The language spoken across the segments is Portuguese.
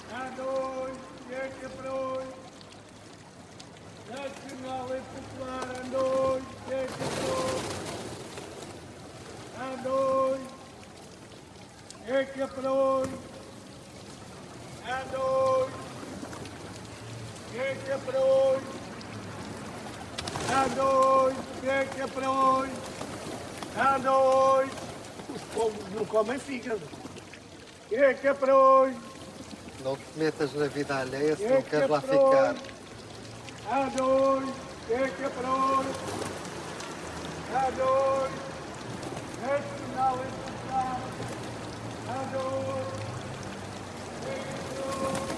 A2, quebrou. Nacional e Popular, A2, quebrou. A2, quebrou. A2, quebrou. A2, quebrou. A2, os povos não comem fígado. Quebrou. Não te metas na vida alheia se não queres lá ficar. A2, quebrou. A2, Nacional e Popular. A2, quebrou.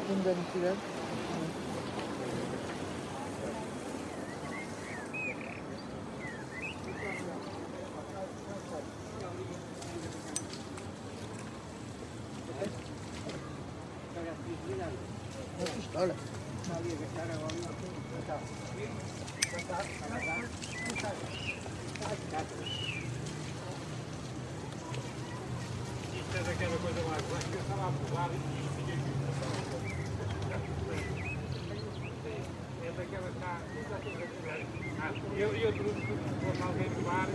Não deve tirar. Olha. Isto é daquela coisa lá, que eu estava a pular e fiquei aqui. É daquela que está. Eu trouxe quando alguém pular.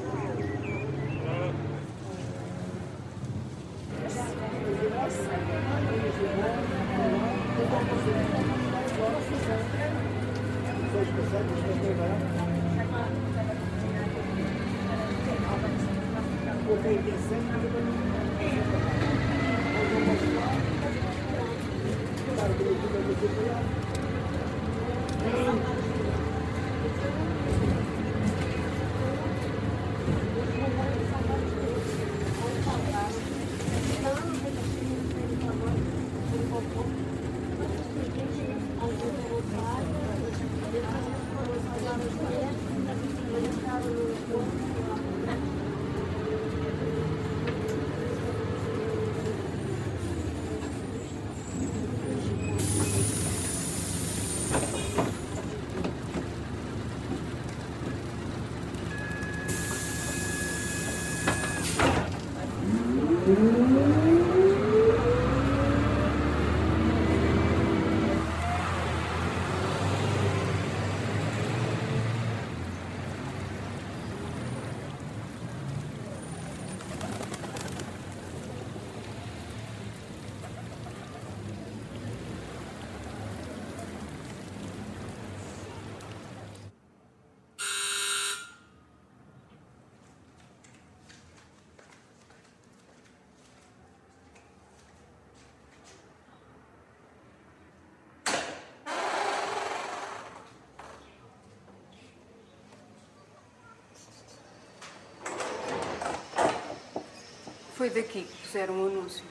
Foi daqui que puseram um anúncio.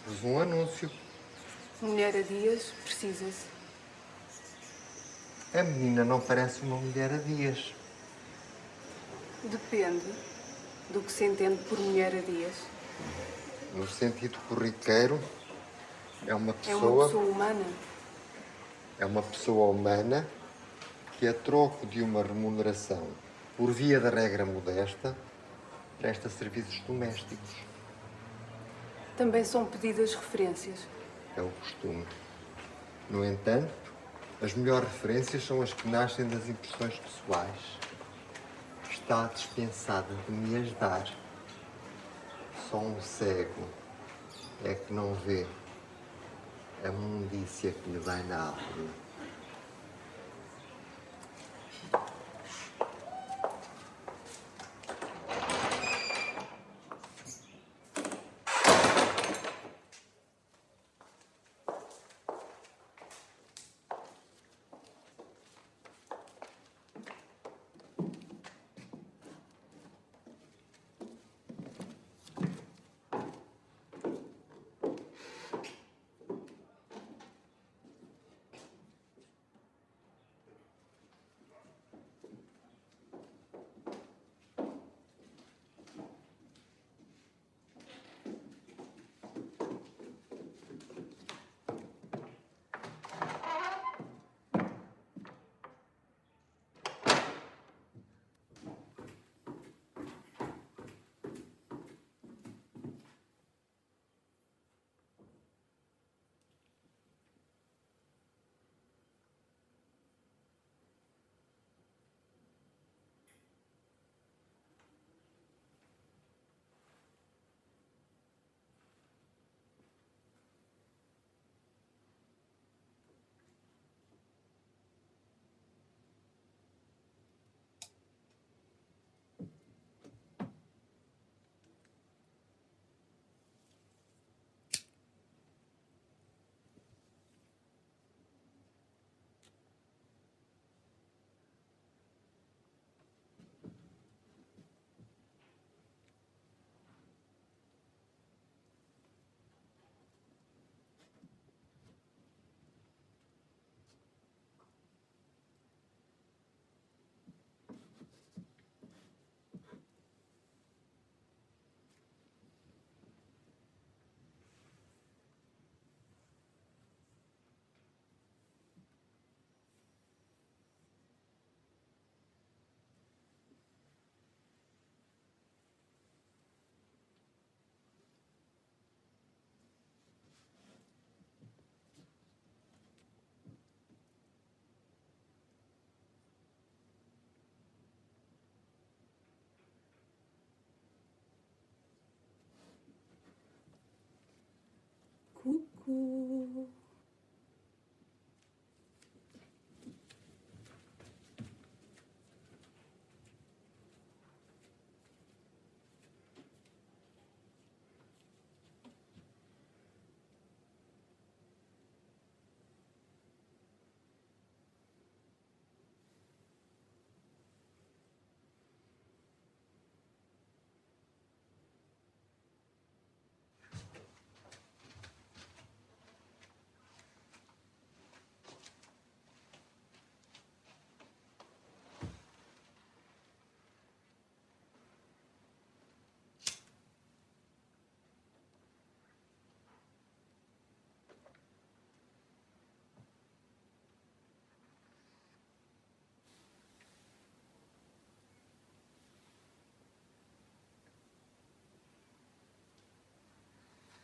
Pus um anúncio. Mulher a dias, precisa-se. A menina não parece uma mulher a dias. Depende do que se entende por mulher a dias. No sentido corriqueiro, é uma É uma pessoa... pessoa humana. É uma pessoa humana que, a troco de uma remuneração por via da regra modesta, presta serviços domésticos. Também são pedidas referências. É o costume. No entanto, as melhores referências são as que nascem das impressões pessoais. Está dispensada de me as dar. Só um cego é que não vê a mundícia que lhe vai na alma.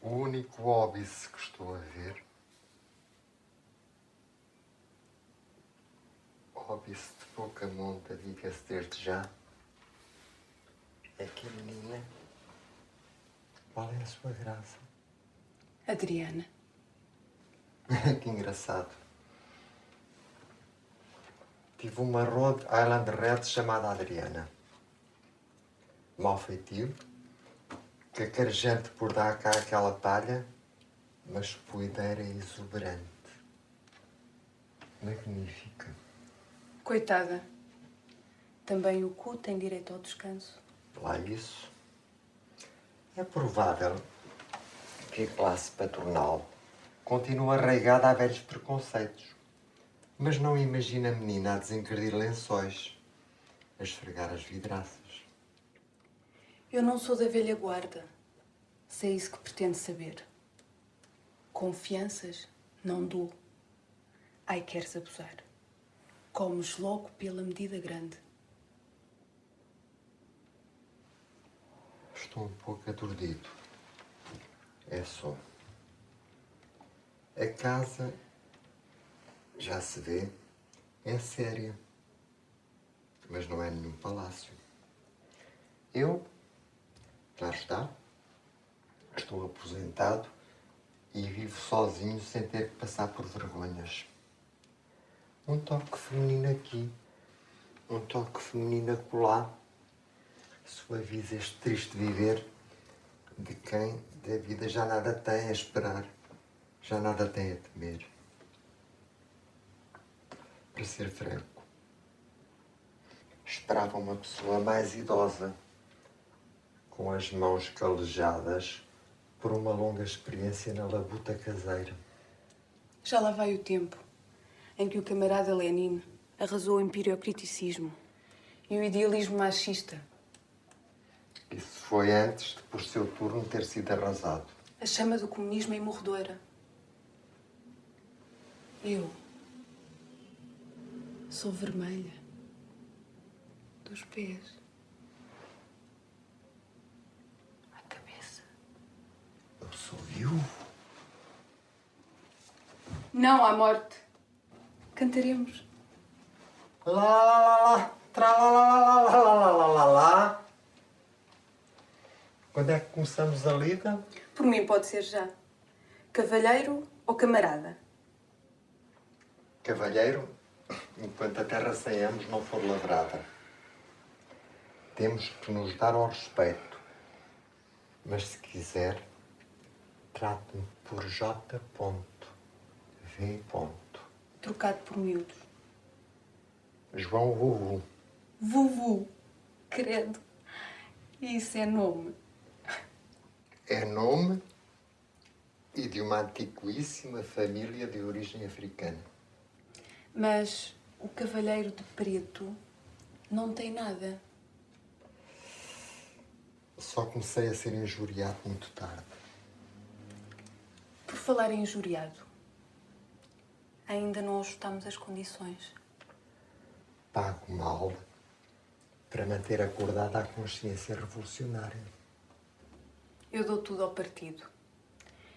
O único óbice que estou a ver, óbice de pouca monta, diga-se desde já, é que a menina, qual é a sua graça? Adriana. Que engraçado. Tive uma Rhode Island Red chamada Adriana. Mau feitio, cacarejante por dar cá aquela palha, mas poedeira e exuberante. Magnífica. Coitada. Também o cu tem direito ao descanso. Lá isso. É provável que a classe patronal continue arraigada a velhos preconceitos, mas não imagina a menina a desencardir lençóis, a esfregar as vidraças. Eu não sou da velha guarda. Se é isso que pretende saber. Confianças não dou. Ai, queres abusar. Comes logo pela medida grande. Estou um pouco aturdido. É só. A casa, já se vê, é séria, mas não é nenhum palácio. Eu, já está, estou aposentado e vivo sozinho sem ter que passar por vergonhas. Um toque feminino aqui, um toque feminino acolá, suaviza este triste viver de quem da vida já nada tem a esperar, já nada tem a temer. Para ser franco, esperava uma pessoa mais idosa, com as mãos calejadas por uma longa experiência na labuta caseira. Já lá vai o tempo em que o camarada Lenin arrasou o empiriocriticismo e o idealismo machista. Isso foi antes de, por seu turno, ter sido arrasado. A chama do comunismo é imorredora. Eu sou vermelha dos pés à cabeça. Eu sou viúvo. Não à morte. Cantaremos. Lá, lá, lá, lá, tra, lá, lá, lá, lá, lá, lá, lá, lá. Quando é que começamos a lida? Por mim pode ser já. Cavalheiro ou camarada? Cavalheiro, enquanto a terra sem ambos não for lavrada. Temos que nos dar ao respeito. Mas se quiser, trate-me por J. V. Trocado por miúdos. João Vuvu. Vuvu. Credo. Isso é nome. É nome e de uma antiquíssima família de origem africana. Mas o cavalheiro de preto não tem nada. Só comecei a ser injuriado muito tarde. Por falar em injuriado, ainda não ajustamos as condições. Pago mal para manter acordada a consciência revolucionária. Eu dou tudo ao partido.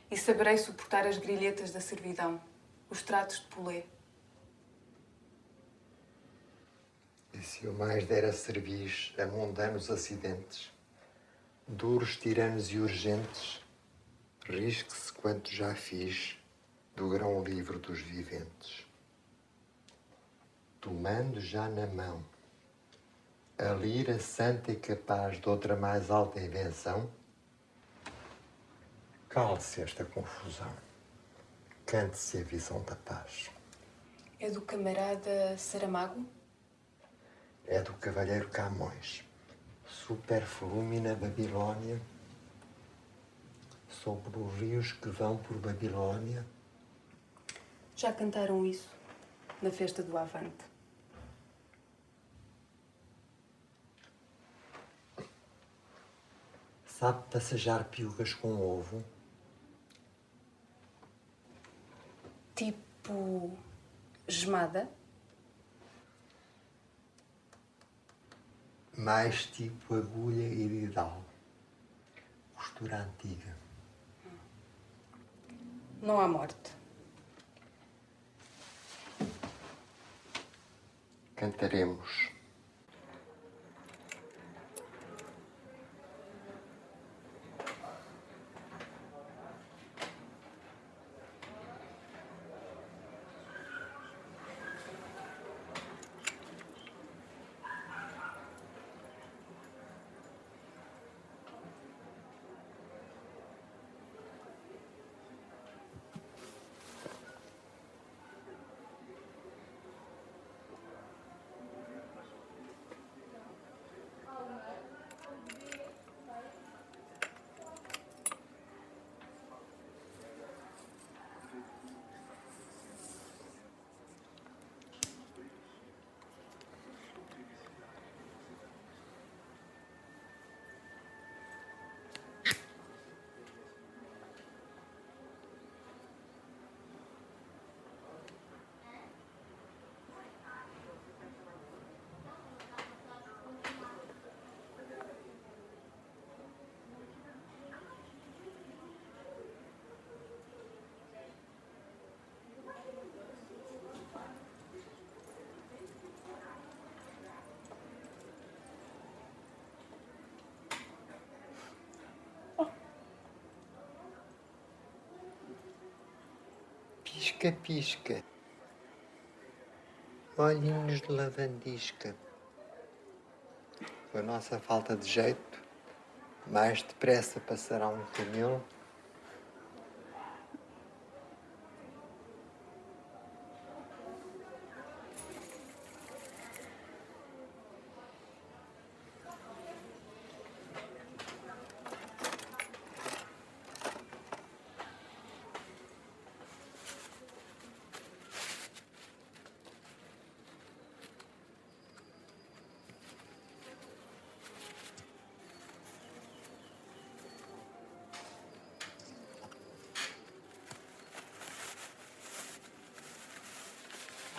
E saberei suportar as grilhetas da servidão, os tratos de polé. E se eu mais der a cerviz a mundanos acidentes, duros, tiranos e urgentes, risque-se quanto já fiz do grão livre dos viventes. Tomando já na mão a lira santa e capaz de outra mais alta invenção, cale-se esta confusão, cante-se a visão da paz. É do camarada Saramago? É do cavalheiro Camões, superflume na Babilónia, sobre os rios que vão por Babilónia. Já cantaram isso na festa do Avante. Sabe passajar piugas com ovo? Tipo gemada? Mais tipo agulha e didal. Costura antiga. Não há morte. Cantaremos. Pisca, pisca, olhinhos de lavandisca. Com a nossa falta de jeito, mais depressa passará um camelo.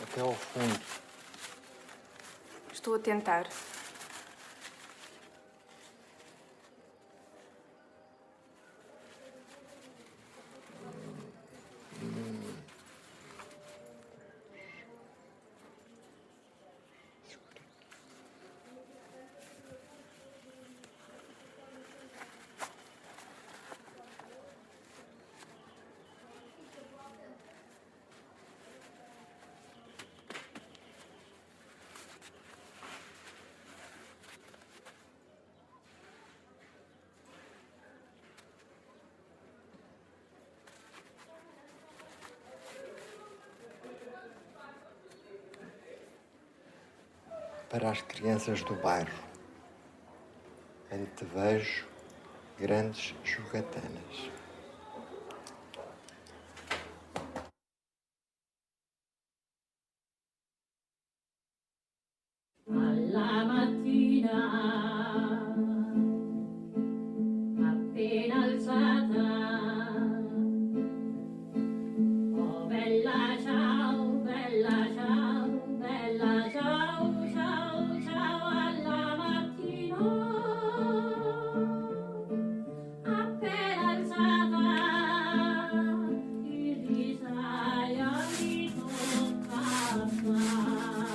Até ao fundo. Estou a tentar. Para as crianças do bairro, antevejo grandes jogatanas. Alla mattina, appena alzata, oh bella ciao, bella ciao, bella ciao, ciao, ciao alla mattina, appena alzata, il risaia mi tocca fare.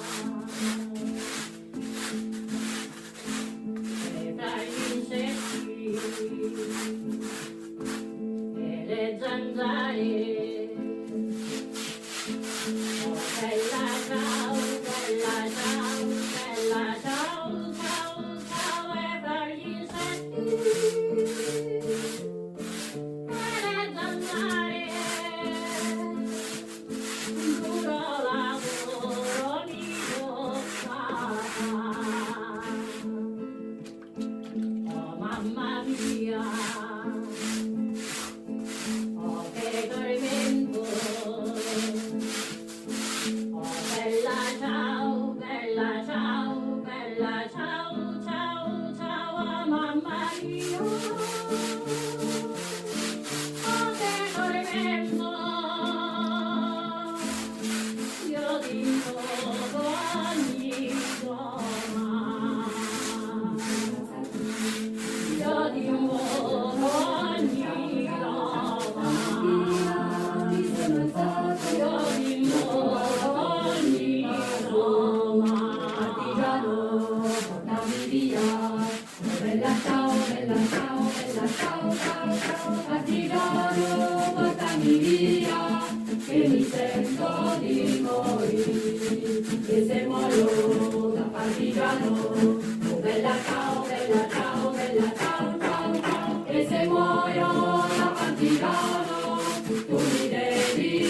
sento di morire, e se muoio da partigiano, oh bella ciao, bella ciao, bella ciao, ciao, ciao, e se muoio da partigiano, tu mi devi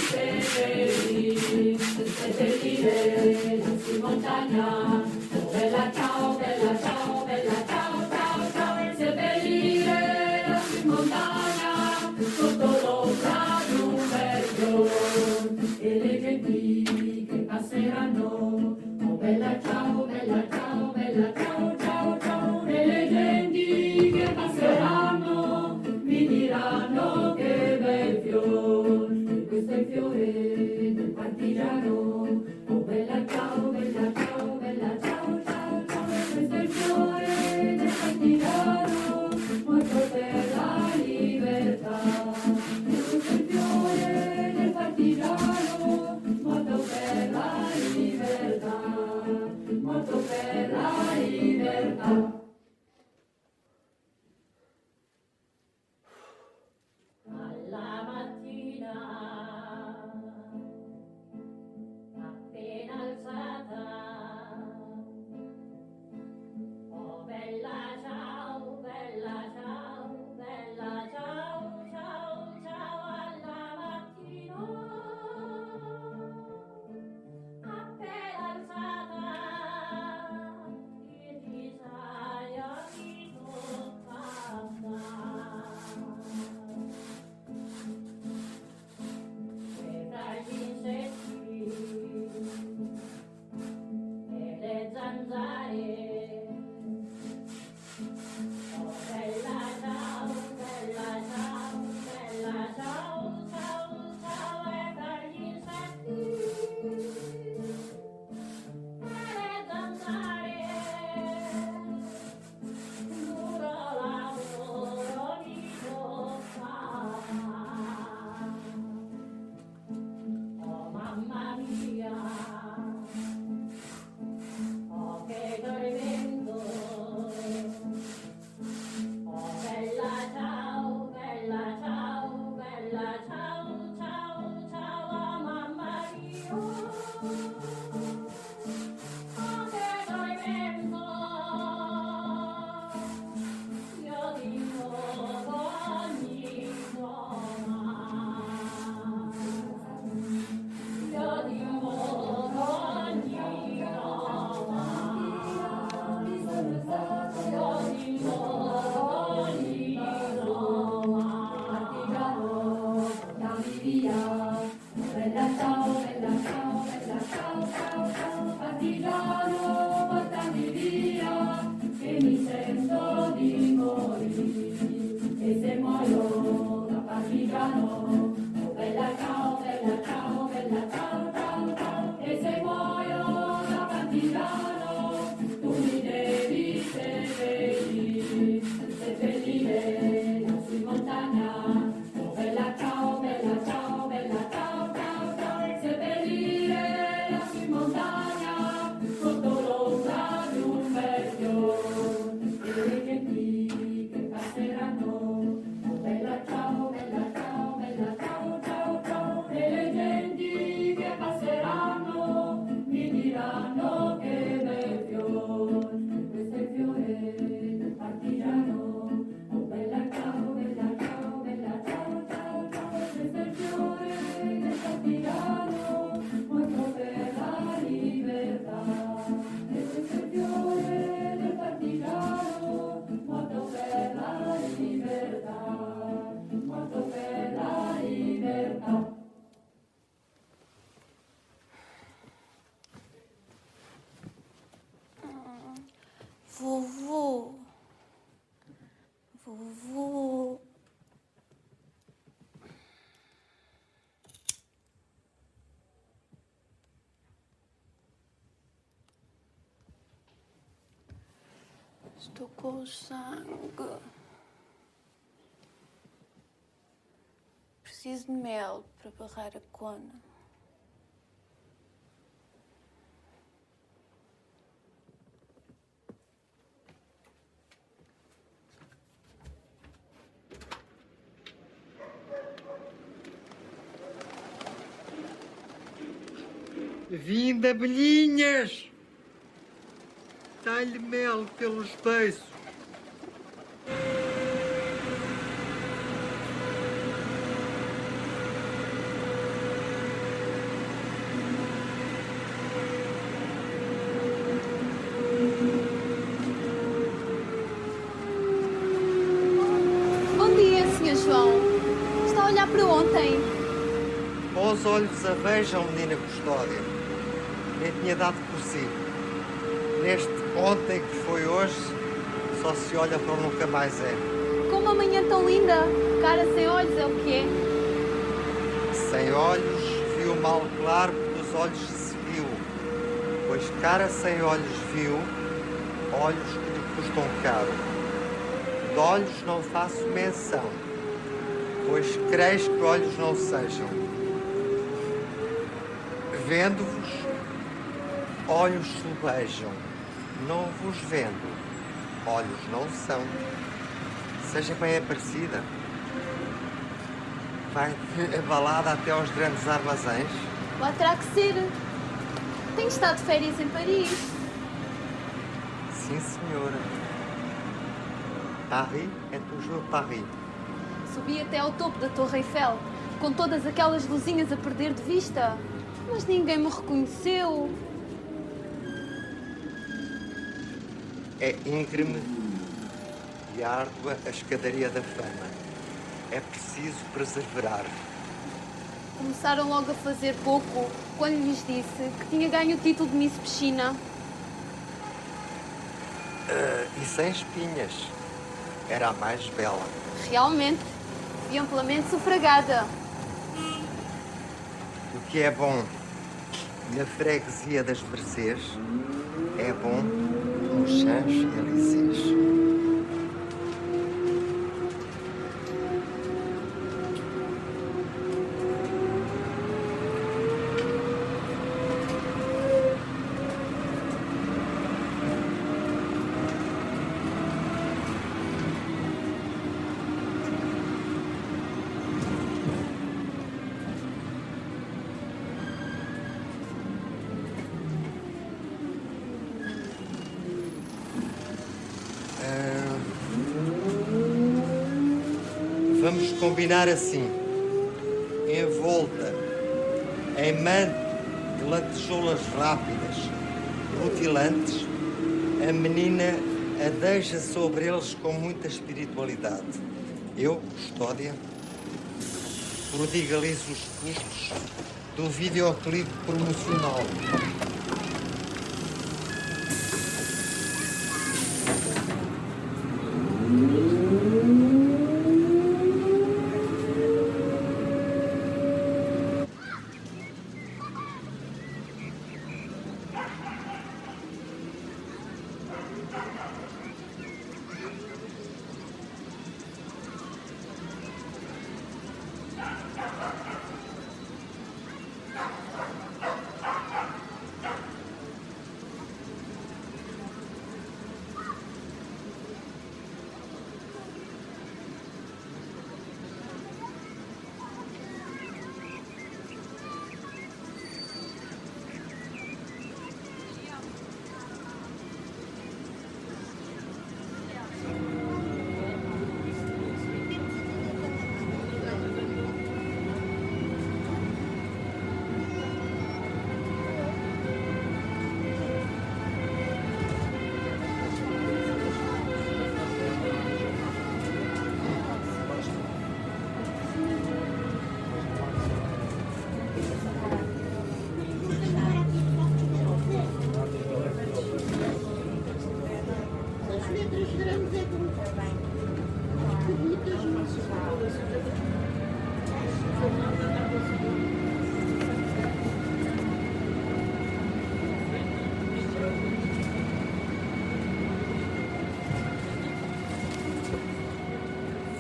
seppellire lassù in montagna, oh bella ciao, bella ciao, bella ciao, ciao, ciao, e seppellire lassù in montagna, sotto l'ombra di un bel fior, e le genti che passeranno, oh bella ciao, bella ciao, bella ciao, ciao, ciao, e le genti che passeranno mi diranno che bel fior, e questo è il fiore del partigiano, oh bella ciao, bella ciao, bella ciao, ciao, ciao, e questo è il fiore del partigiano, morto per la libertà, e questo è il fiore del partigiano, morto per la libertà, morto per la libertà. Alla mattina, appena alzata, oh bella ciao, bella ciao, bella ciao, ciao, ciao, alla mattina, appena alzata, il risaio mi tocca. E tra gli insetti e le zanzare, oh bella ciao, bella ciao, bella ciao, ciao, ciao, e tra gli insetti e le zanzare, duro lavoro mi tocca. Oh mamma mia, oh che tormento, oh bella ciao, bella ciao, bella ciao, ciao, ciao, oh mamma mia, oh che tormento, io dico ogni giorno. Io dico ogni Roma, io dico ogni Roma, partigiano, portami via, bella ciao, bella ciao, bella ciao, ciao, ciao, partigiano, portami via, che mi sento di morire, e se muoio da partigiano, oh bella ciao, bella ciao, bella ciao, ciao, ciao, e se muoio da partigiano, tu mi devi seppellire lassù in montagna, oh bella ciao, bella ciao, bella ciao, ciao, ciao, e seppellire lassù in montagna, sotto l'ombra di un bel fior, e le genti che passeranno, oh bella ciao, bella ciao, bella ciao, ciao, ciao, e le genti che passeranno mi diranno che bel fior, e questo è il fiore del partigiano, oh bella ciao, bella ciao, bella ciao, ciao, ciao, e questo è il fiore del partigiano, morto per la libertà, e questo è il fiore del partigiano, morto per la libertà, morto per la libertà. Vovô, vovô. Estou com sangue. Preciso de mel para barrar a cona. Vinda, abelhinhas! Dá-lhe mel pelos beiços. Bom dia, Sr. João. Está a olhar para ontem? Aos olhos a vejam, menina Custódia. Nem tinha dado por si. Neste ontem que foi hoje, só se olha para o nunca mais é. Com uma manhã tão linda, cara sem olhos é o que é. Sem olhos, viu mal claro, pelos olhos se viu. Pois cara sem olhos viu, olhos que lhe custam caro. De olhos não faço menção, pois creis que olhos não sejam. Vendo-vos, olhos sobejam. Não vos vendo, olhos não são. Seja bem aparecida. Vai abalada até aos grandes armazéns. Lá terá que ser. Tenho estado de férias em Paris. Sim, senhora. Paris é toujours Paris. Subi até ao topo da Torre Eiffel, com todas aquelas luzinhas a perder de vista. Mas ninguém me reconheceu. É íngreme e árdua a escadaria da fama. É preciso perseverar. Começaram logo a fazer pouco quando lhes disse que tinha ganho o título de Miss Piscina. E sem espinhas. Era a mais bela. Realmente, fui amplamente sufragada. O que é bom na freguesia das Mercês é bom nos Champs-Élysées. Vamos combinar assim, envolta em manto de lantejoulas rápidas, rutilantes, a menina adeja sobre eles com muita espiritualidade. Eu, Custódia, prodigalizo os custos do videoclipe promocional.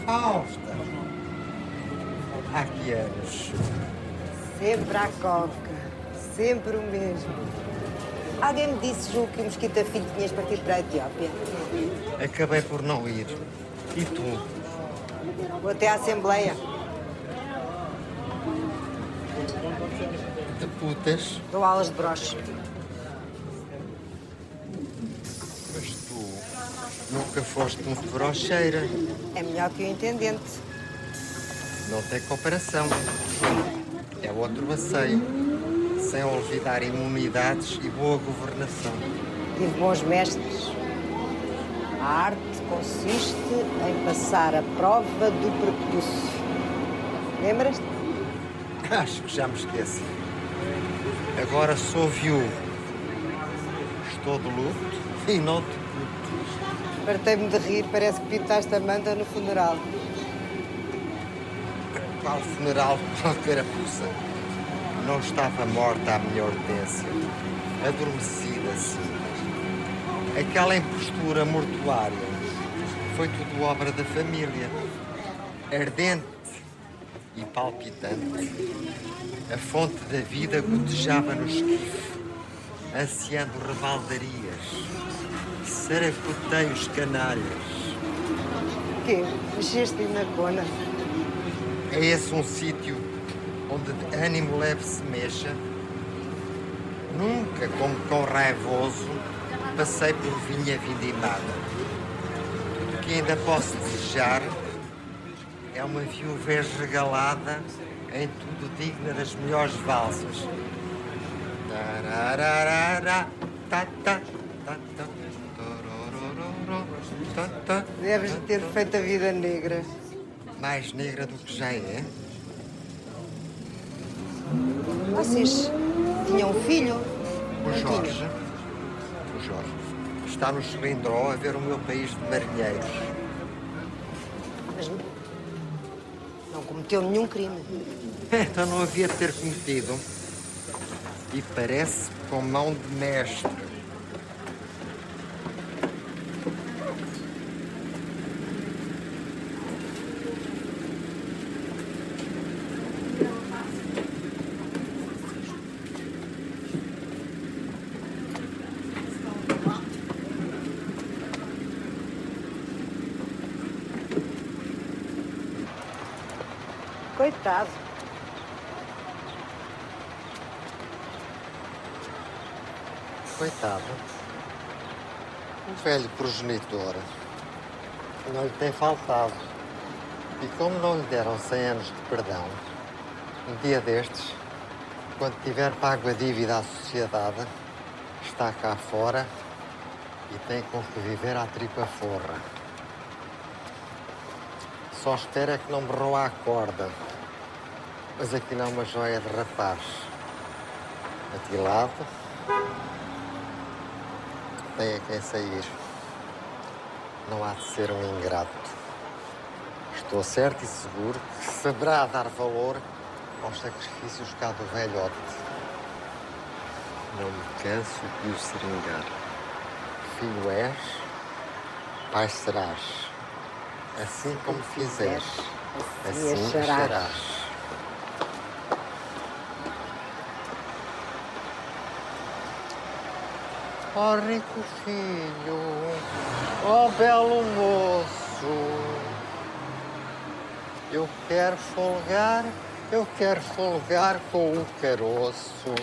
Fausta. Há que anos. Sempre à coca. Sempre o mesmo. Alguém me disse, Ju, que o Mosquita Filho tinhas partido para a Etiópia. Acabei por não ir. E tu? Vou até à Assembleia. Depois executas. Dou aulas de broche. Mas tu nunca foste uma brocheira. É melhor que o intendente. Não tem comparação. É outro passeio. Sem olvidar imunidades e boa governação. Tive bons mestres. A arte consiste em passar a prova do prepúcio. Lembras-te? Acho que já me esqueci. Agora sou viúvo. Estou de luto e não te culto. Partei-me de rir, parece que pintaste a manta no funeral. Qual funeral pode ter a puça? Não estava morta a minha Hortência. Adormecida, sim. Aquela impostura mortuária foi tudo obra da família. Ardente e palpitante, a fonte da vida gotejava no esquife, ansiando revaldarias, saracoteios canalhas. O quê? Mexeste-lhe na cona? É esse um sítio onde de ânimo leve se mexa? Nunca, como cão raivoso, passei por vinha vindimada. Tudo que ainda posso desejar é uma viuvez regalada em tudo digna das melhores valsas. Tararara, ta, ta, ta, ta, torororo, ta, ta, Deves de ter feito a vida negra. mais negra do que já é. Vocês tinham um filho? O Não Jorge. tinham? O Jorge. Está no Xilindró a ver o meu país de marinheiros. Mas não cometeu nenhum crime. Então não havia de ter cometido. E parece com mão de mestre. Coitado. Coitado. O velho progenitor não lhe tem faltado. E como não lhe deram 100 anos de perdão, um dia destes, quando tiver pago a dívida à sociedade, está cá fora e tem com que viver à tripa forra. Só espera que não me roa a corda. Mas aquilo é uma joia de rapaz. Atilado. Tem a quem sair. Não há de ser um ingrato. Estou certo e seguro que saberá dar valor aos sacrifícios cá do velhote. Não me canso de o seringar. Filho és, pai serás. Assim como fizeres, assim acharás. Ó rico filho, ó belo moço, eu quero folgar com o caroço.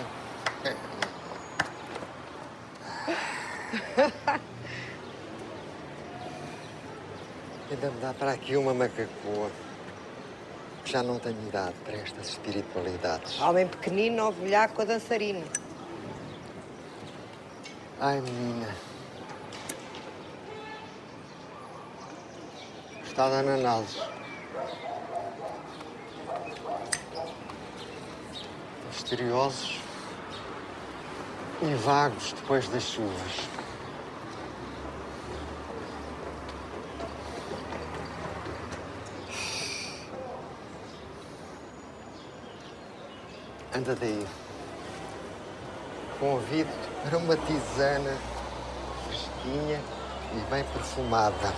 Ainda me dá para aqui uma macacoa. Já não tenho idade para estas espiritualidades. Homem pequenino, ou velhaco ou dançarino. Ai, menina. Está dando análise. Misteriosos e vagos depois das chuvas. Anda daí. Convido-te para uma tisana fresquinha e bem perfumada.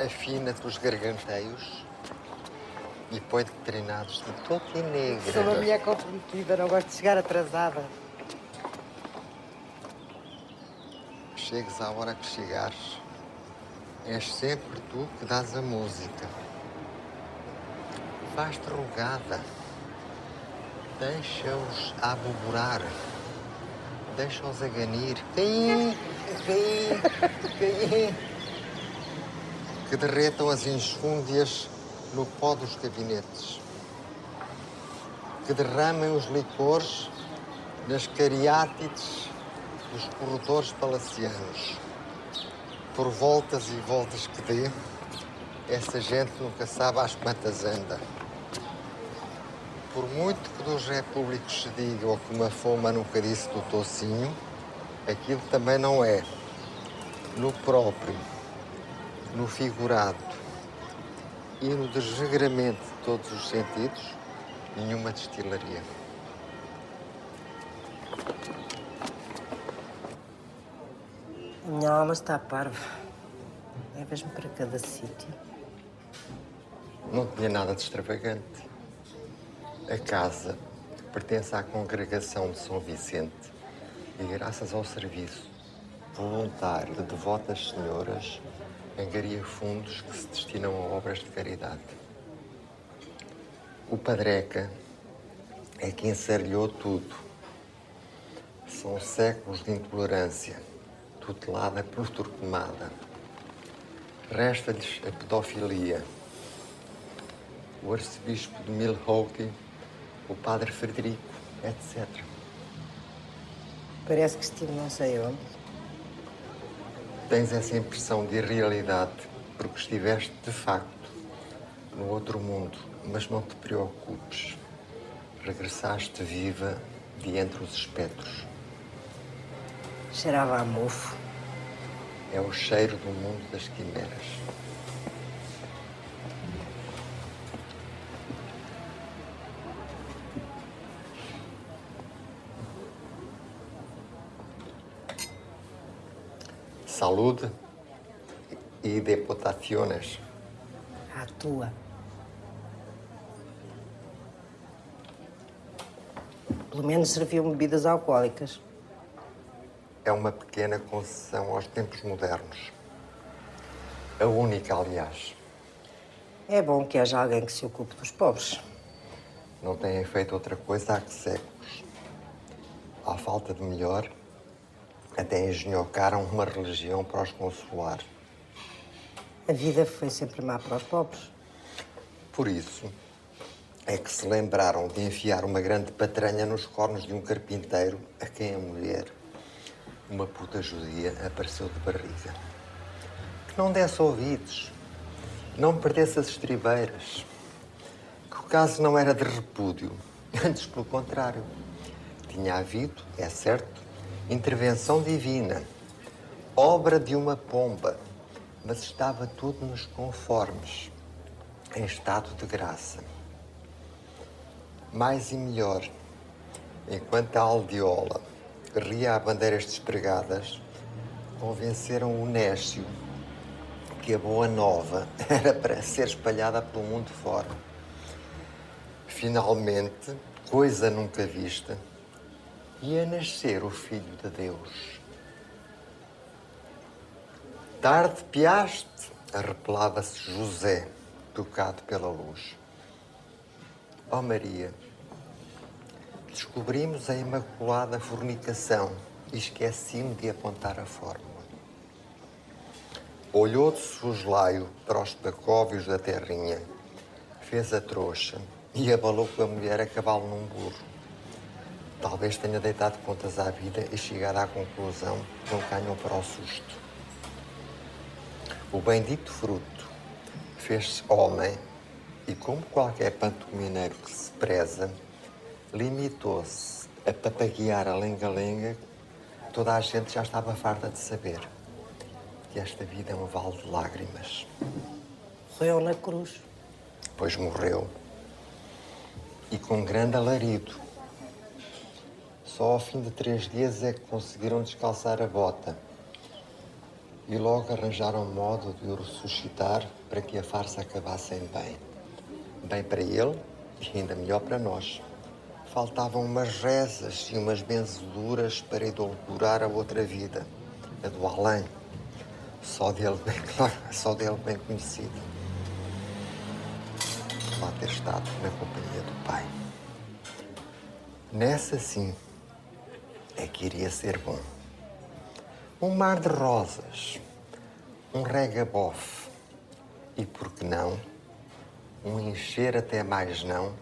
Afina-te os garganteios e põe-te treinados de touca e negra. Sou uma mulher comprometida, não gosto de chegar atrasada. Chegues à hora que chegares, és sempre tu que dás a música. Vais-te rogada. Deixa-os aboborar. Deixa-os a ganir. Caim, caim. Que derretam as enxúndias no pó dos gabinetes. Que derramem os licores nas cariátides dos corredores palacianos. Por voltas e voltas que dê, essa gente nunca sabe às quantas anda. Por muito que dos repúblicos se diga ou que uma foma nunca disse do tocinho, aquilo também não é. No próprio, no figurado e no desregramento de todos os sentidos, nenhuma destilaria. A minha alma está parva. Levas-me para cada sítio. Não tinha nada de extravagante. A casa pertence à congregação de São Vicente e, graças ao serviço voluntário de devotas senhoras, angaria fundos que se destinam a obras de caridade. O Padreca é quem ensarlhou tudo. São séculos de intolerância, tutelada por Torquemada. Resta-lhes a pedofilia. O arcebispo de Milwaukee, o padre Frederico, etc. Parece que estive não sei onde. Tens essa impressão de irrealidade porque estiveste, de facto, no outro mundo. Mas não te preocupes. Regressaste viva de entre os espectros. Cheirava a mofo. É o cheiro do mundo das quimeras. Saúde e deputaciones. À tua. Pelo menos serviam bebidas alcoólicas. É uma pequena concessão aos tempos modernos. A única, aliás. É bom que haja alguém que se ocupe dos pobres. Não têm feito outra coisa há que séculos. À falta de melhor, até engenhocaram uma religião para os consolar. A vida foi sempre má para os pobres. Por isso é que se lembraram de enfiar uma grande patranha nos cornos de um carpinteiro a quem a mulher, uma puta judia, apareceu de barriga. Que não desse ouvidos, não perdesse as estribeiras. Que o caso não era de repúdio, antes pelo contrário. Tinha havido, é certo, intervenção divina, obra de uma pomba, mas estava tudo nos conformes, em estado de graça. Mais e melhor, enquanto a aldeola ria a bandeiras despregadas, convenceram o Nécio que a boa nova era para ser espalhada pelo mundo fora. Finalmente, coisa nunca vista, ia nascer o Filho de Deus. Tarde piaste, arrepelava-se José, tocado pela luz. Ó Maria, descobrimos a imaculada fornicação e esqueci-me de apontar a fórmula. Olhou de soslaio para os pacóvios da terrinha, fez a trouxa e abalou com a mulher a cavalo num burro. Talvez tenha deitado contas à vida e chegado à conclusão que não ganhou para o susto. O bendito fruto fez-se homem e, como qualquer pantomineiro que se preza, limitou-se a papaguear a lenga-lenga. Toda a gente já estava farta de saber que esta vida é um vale de lágrimas. Morreu na cruz. Pois morreu. E com grande alarido. Só ao fim de 3 dias é que conseguiram descalçar a bota. E logo arranjaram modo de o ressuscitar para que a farsa acabasse em bem. Bem para ele e ainda melhor para nós. Faltavam umas rezas e umas benzeduras para edulcorar a outra vida, a do além. Só dele bem conhecido. Lá ter estado na companhia do Pai. Nessa sim é que iria ser bom. Um mar de rosas, um regabof e, por que não, um encher até mais não,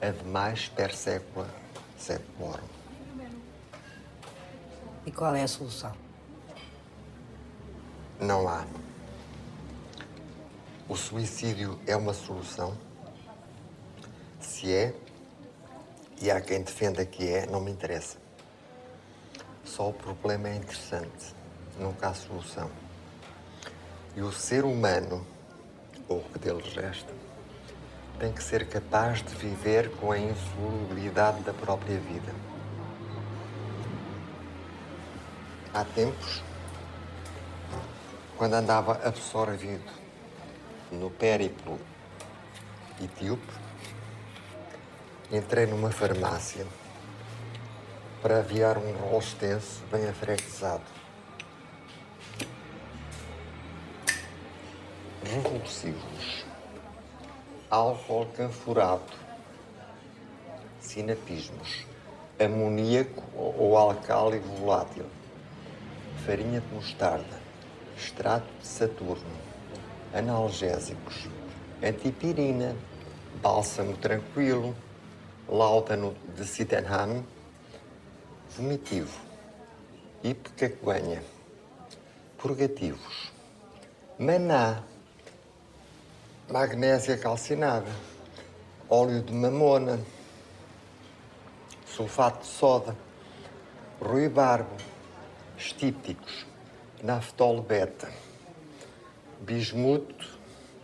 ademais per secula seculorum. E qual é a solução? Não há. O suicídio é uma solução? Se é, e há quem defenda que é, não me interessa. Só o problema é interessante, nunca há solução. E o ser humano, ou o que deles resta, tem que ser capaz de viver com a insolubilidade da própria vida. Há tempos, quando andava absorvido no périplo etíope, entrei numa farmácia para aviar um rolo extenso bem afreguesado. Revulsivos, álcool canforado, sinapismos, amoníaco ou álcali volátil, farinha de mostarda, extrato de Saturno, analgésicos, antipirina, bálsamo tranquilo, láudano de Sydenham, vomitivo, ipecacuanha, purgativos, maná, magnésia calcinada, óleo de mamona, sulfato de soda, ruibarbo, estípticos, naftol beta, bismuto,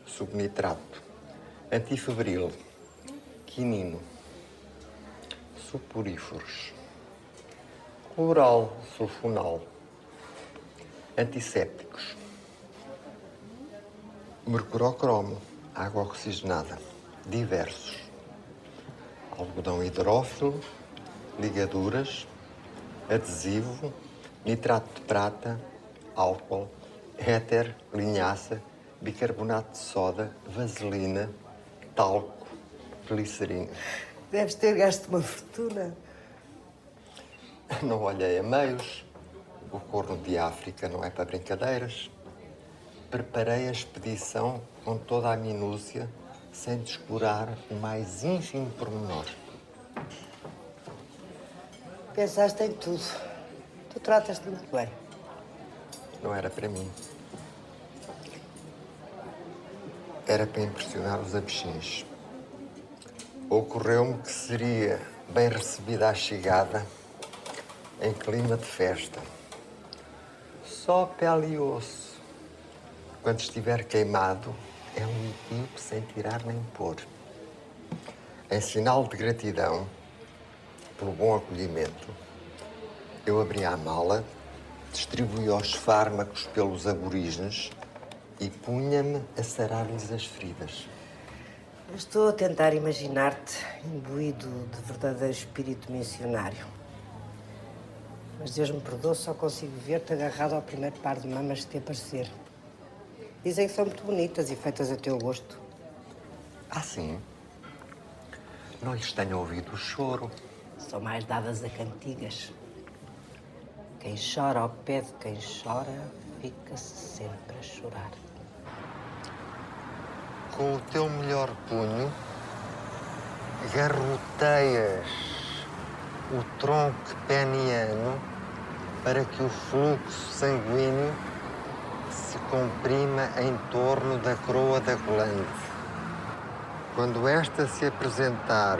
subnitrato, antifebril, quinino, suporíferos, cloral sulfonal, antissépticos, mercurocromo, água oxigenada, diversos, algodão hidrófilo, ligaduras, adesivo, nitrato de prata, álcool, éter, linhaça, bicarbonato de soda, vaselina, talco, glicerina. Deves ter gasto uma fortuna. Não olhei a meios. O Corno de África não é para brincadeiras. Preparei a expedição com toda a minúcia, sem descurar o mais ínfimo pormenor. Pensaste em tudo. Tu tratas-te muito bem. Não era para mim. Era para impressionar os abixins. Ocorreu-me que seria bem recebida à chegada, em clima de festa. Só pele e osso. Quando estiver queimado, é um etíope sem tirar nem pôr. Em sinal de gratidão, pelo bom acolhimento, eu abri a mala, distribuí os fármacos pelos aborígenes e punha-me a sarar-lhes as feridas. Eu estou a tentar imaginar-te imbuído de verdadeiro espírito missionário. Mas Deus me perdoe, só consigo ver-te agarrado ao primeiro par de mamas que te aparecer. Dizem que são muito bonitas e feitas a teu gosto. Ah, sim? Não lhes tenho ouvido o choro. São mais dadas a cantigas. Quem chora ao pé de quem chora, fica-se sempre a chorar. Com o teu melhor punho, garroteias o tronco peniano para que o fluxo sanguíneo se comprima em torno da coroa da glande. Quando esta se apresentar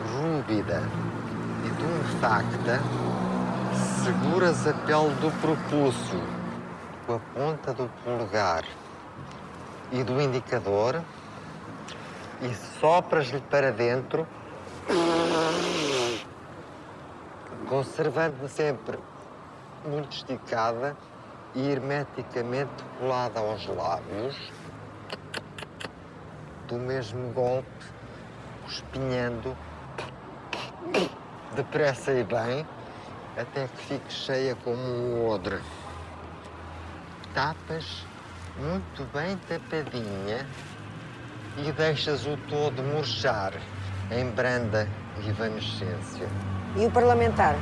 rúbida e tumefacta, seguras a pele do propúcio com a ponta do polegar e do indicador e sopras-lhe para dentro, conservando-a sempre muito esticada e hermeticamente colada aos lábios, do mesmo golpe, espinhando depressa e bem, até que fique cheia como um odre. Tapas muito bem tapadinha e deixas o todo murchar em branda evanescência. E o parlamentar?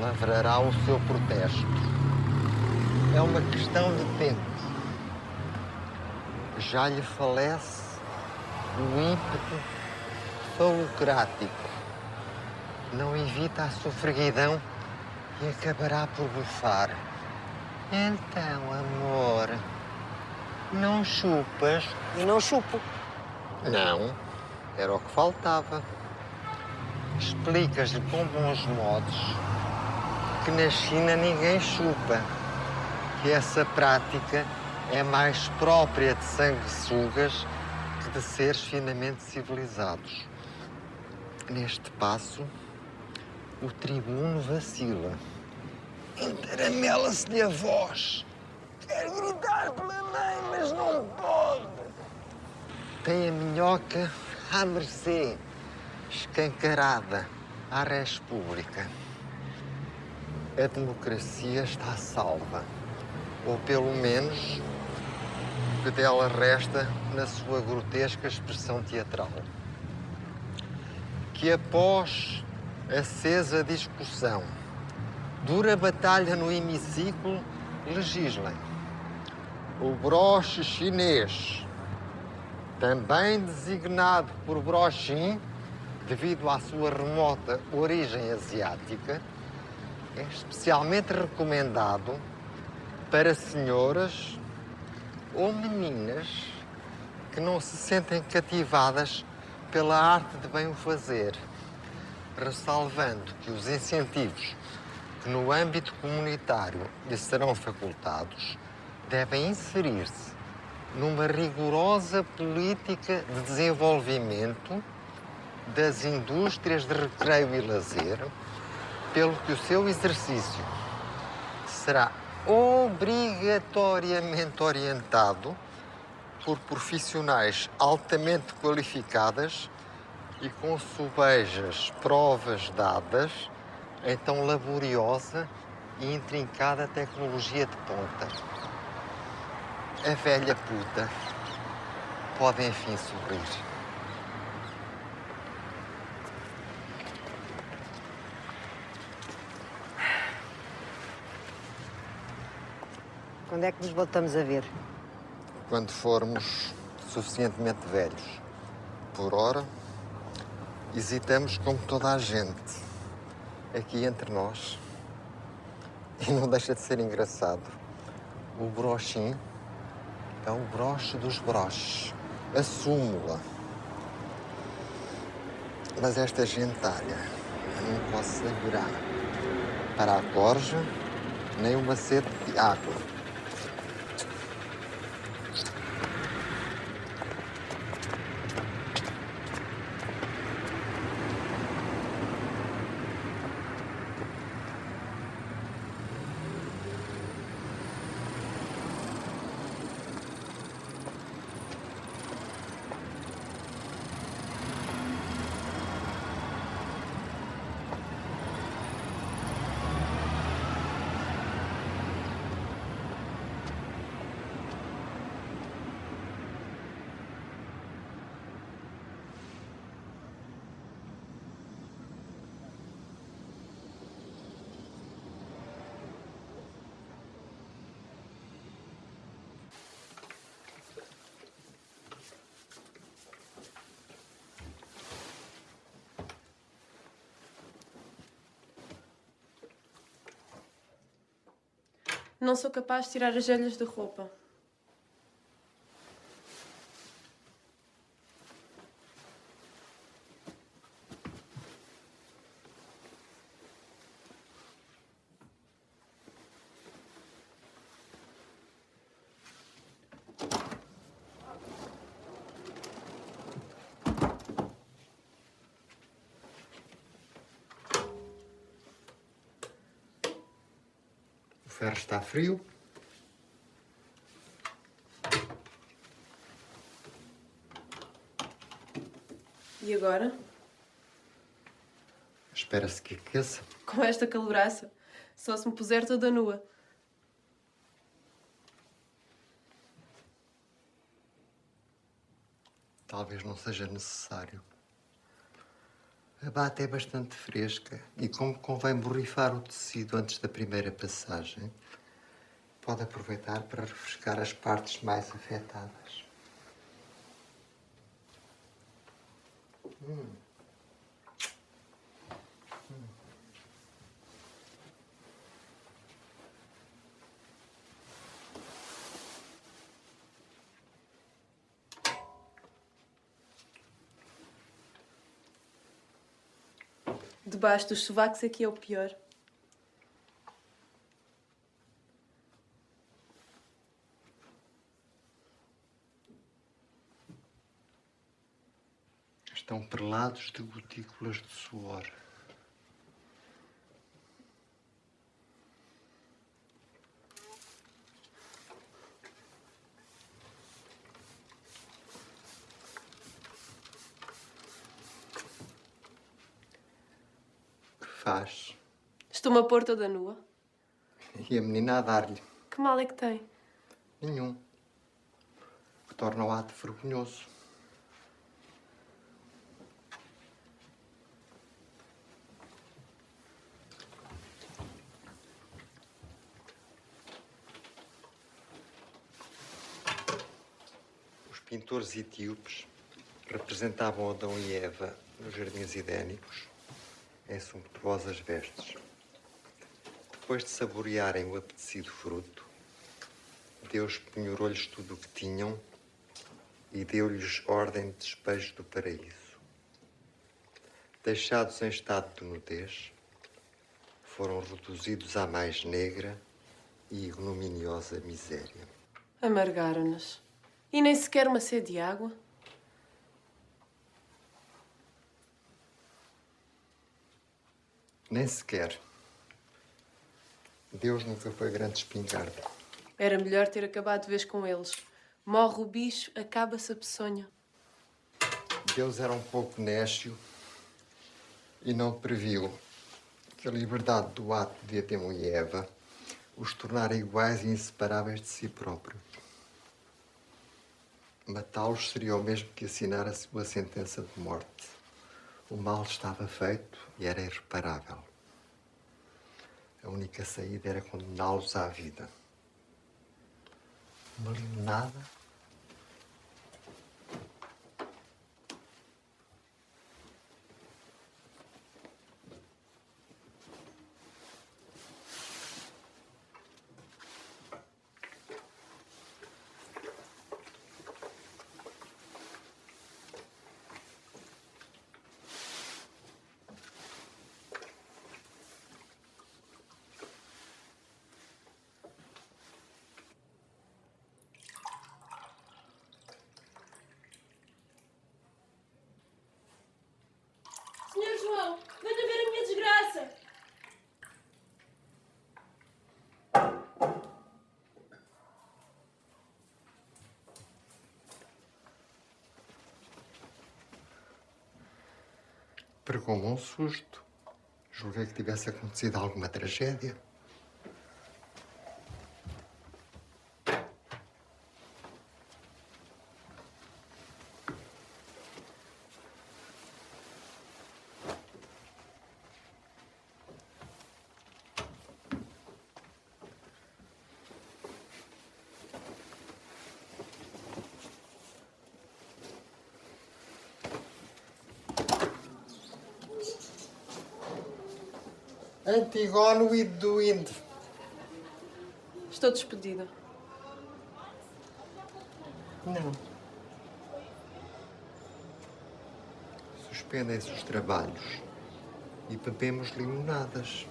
Lavrará o seu protesto. É uma questão de tempo. Já lhe falece o ímpeto falocrático. Não evita a sofreguidão e acabará por bufar. Então, amor, não chupas? E não chupo. Não, era o que faltava. Explicas-lhe com bons modos que na China ninguém chupa, que essa prática é mais própria de sanguessugas que de seres finamente civilizados. Neste passo, o tribuno vacila. Encaramela-se-lhe a voz. Quer gritar pela mãe, mas não pode. Tem a minhoca à mercê, escancarada à res pública. A democracia está salva, ou pelo menos o que dela resta na sua grotesca expressão teatral. Que após acesa discussão, dura batalha no hemiciclo, legislem. O broche chinês, também designado por brochim, devido à sua remota origem asiática, é especialmente recomendado para senhoras ou meninas que não se sentem cativadas pela arte de bem o fazer, ressalvando que os incentivos que no âmbito comunitário lhe serão facultados devem inserir-se numa rigorosa política de desenvolvimento das indústrias de recreio e lazer, pelo que o seu exercício será obrigatoriamente orientado por profissionais altamente qualificadas e com sobejas provas dadas em tão laboriosa e intrincada tecnologia de ponta. A velha puta pode enfim sorrir. Quando é que nos voltamos a ver? Quando formos suficientemente velhos. Por ora, hesitamos como toda a gente, aqui entre nós. E não deixa de ser engraçado. O brochim é o broche dos broches, a súmula. Mas esta gentalha, eu não posso segurar para a corja nem uma sede de água. Não sou capaz de tirar as gelhas da roupa. O ferro está frio. E agora? Espera-se que aqueça. Com esta caloraça, só se me puser toda nua. Talvez não seja necessário. A bata é bastante fresca e, como convém borrifar o tecido antes da primeira passagem, pode aproveitar para refrescar as partes mais afetadas. Debaixo dos sovacos aqui é o pior. Estão perlados de gotículas de suor. O que faz? Estou-me a pôr toda nua. E a menina a dar-lhe. Que mal é que tem? Nenhum. O que torna o ato vergonhoso. Os pintores etíopes representavam Adão e Eva nos jardins edénicos em sumptuosas vestes. Depois de saborearem o apetecido fruto, Deus penhorou-lhes tudo o que tinham e deu-lhes ordem de despejo do paraíso. Deixados em estado de nudez, foram reduzidos à mais negra e ignominiosa miséria. Amargaram-nos. E nem sequer uma sede de água. Nem sequer. Deus nunca foi grande espingarda. Era melhor ter acabado de vez com eles. Morre o bicho, acaba-se a peçonha. Deus era um pouco nécio e não previu que a liberdade do ato de Adão e Eva os tornara iguais e inseparáveis de si próprios. Matá-los seria o mesmo que assinar a sua sentença de morte. O mal estava feito e era irreparável. A única saída era condená-los à vida. Uma limonada? Senhor João, venha ver a minha desgraça. Pegou-me um susto. Julguei que tivesse acontecido alguma tragédia. Antígono e Duinde. Estou despedida. Não. Suspendem-se os trabalhos e bebemos limonadas.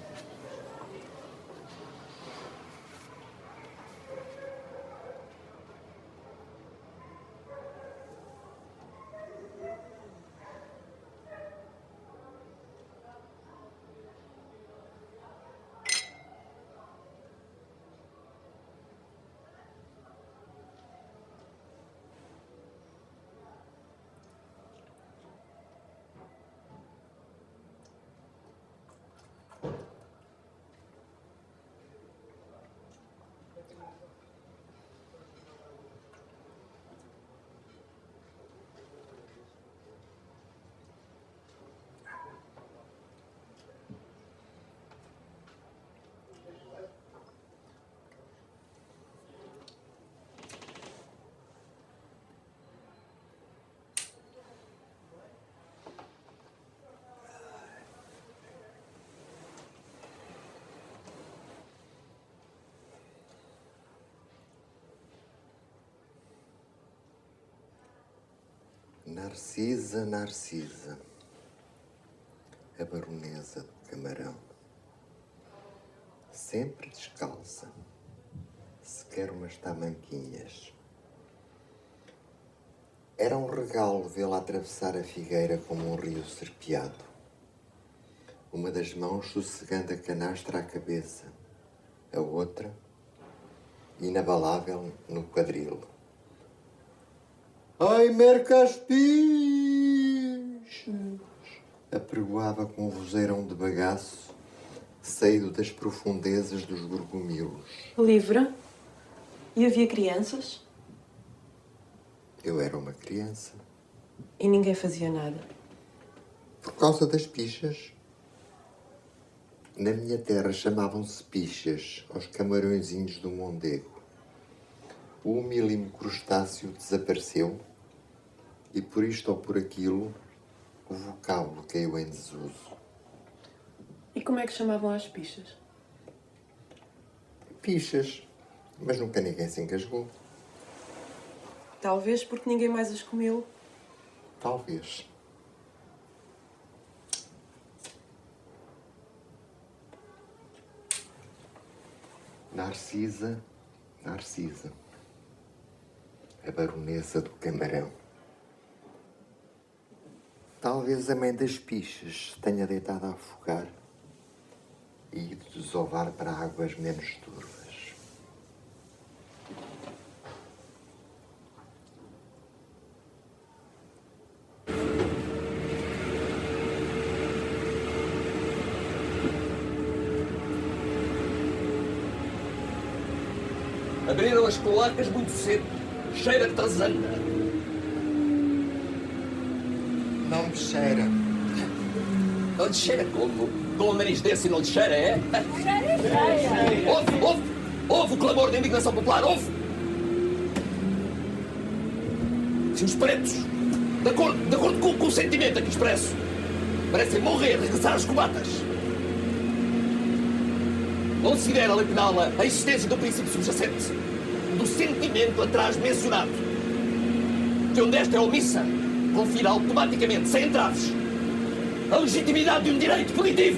Narcisa, Narcisa, a baronesa do camarão, sempre descalça, sequer umas tamanquinhas. Era um regalo vê-la atravessar a figueira como um rio serpeado, uma das mãos sossegando a canastra à cabeça, a outra, inabalável, no quadril. Ai, mercaspichos! Apregoava com um vozeirão de bagaço, saído das profundezas dos gorgomilos. Livre? E havia crianças? Eu era uma criança. E ninguém fazia nada? Por causa das pichas. Na minha terra chamavam-se pichas aos camarõezinhos do Mondego. O humílimo crustáceo desapareceu e por isto ou por aquilo o vocábulo caiu em desuso. E como é que chamavam as pichas? Pichas, mas nunca ninguém se engasgou. Talvez porque ninguém mais as comeu. Talvez. Narcisa, Narcisa, a baronesa do camarão. Talvez a mãe das pichas se tenha deitado a afogar e ido desovar para águas menos turvas. Abriram as cloacas muito cedo. Cheira de trasanda. Não me cheira. Não lhe cheira como? Com um nariz desse e não lhe cheira, é? Ouve! Ouve o clamor da indignação popular, ouve! Se os pretos, de acordo com o sentimento aqui expresso, parecem morrer, regressar às cobatas, considera, lei penal, a existência do princípio subjacente, do sentimento atrás mencionado, que onde esta é omissa, confira automaticamente, sem entraves, a legitimidade de um direito punitivo.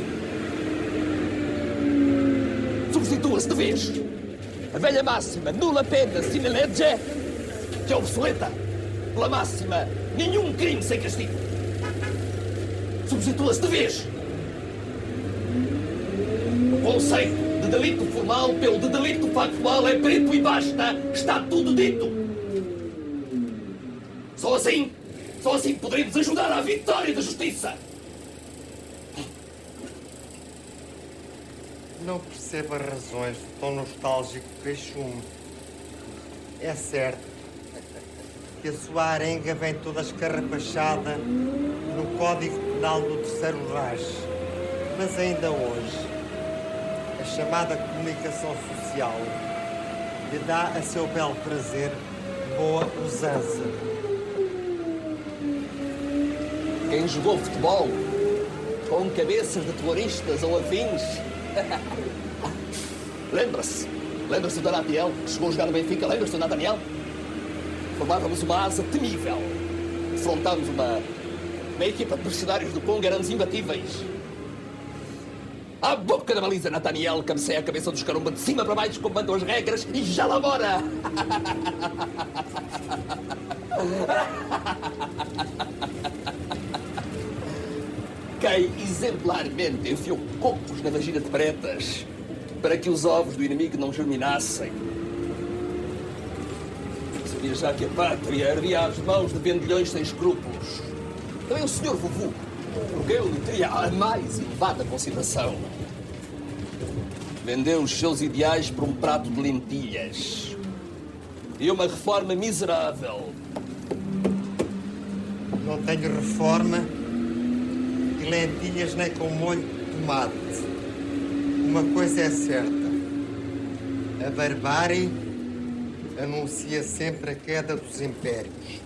Substitua-se de vez a velha máxima nulla pena sine legge, que é obsoleta, pela máxima nenhum crime sem castigo. Substitua-se de vez o conceito de delito formal pelo de delito factual. É preto e basta, está tudo dito. Só assim poderemos ajudar à vitória da justiça. Não percebo as razões do tão nostálgico queixume. É certo que a sua arenga vem toda escarrapachada no Código Penal do Terceiro Reich. Mas ainda hoje, a chamada comunicação social lhe dá a seu belo prazer boa usança. Quem jogou futebol com cabeças de terroristas ou afins. Lembra-se do Nathaniel, que chegou a jogar no Benfica? Lembra-se do Nathaniel? Formávamos uma asa temível. Defrontámos uma equipa de mercenários do Congo, éramos imbatíveis. À boca da baliza, Nathaniel cabeceia a cabeça dos caramba de cima para baixo, como mandam as regras, e já lá bora! Quem exemplarmente enfiou cocos na vagina de pretas para que os ovos do inimigo não germinassem. Sabia já que a pátria ardia às mãos de vendilhões sem escrúpulos. Também o senhor vovô, porque eu lhe teria a mais elevada consideração. Vendeu os seus ideais por um prato de lentilhas. E uma reforma miserável. Não tenho reforma e lentilhas nem com molho de tomate. Uma coisa é certa. A barbárie anuncia sempre a queda dos impérios.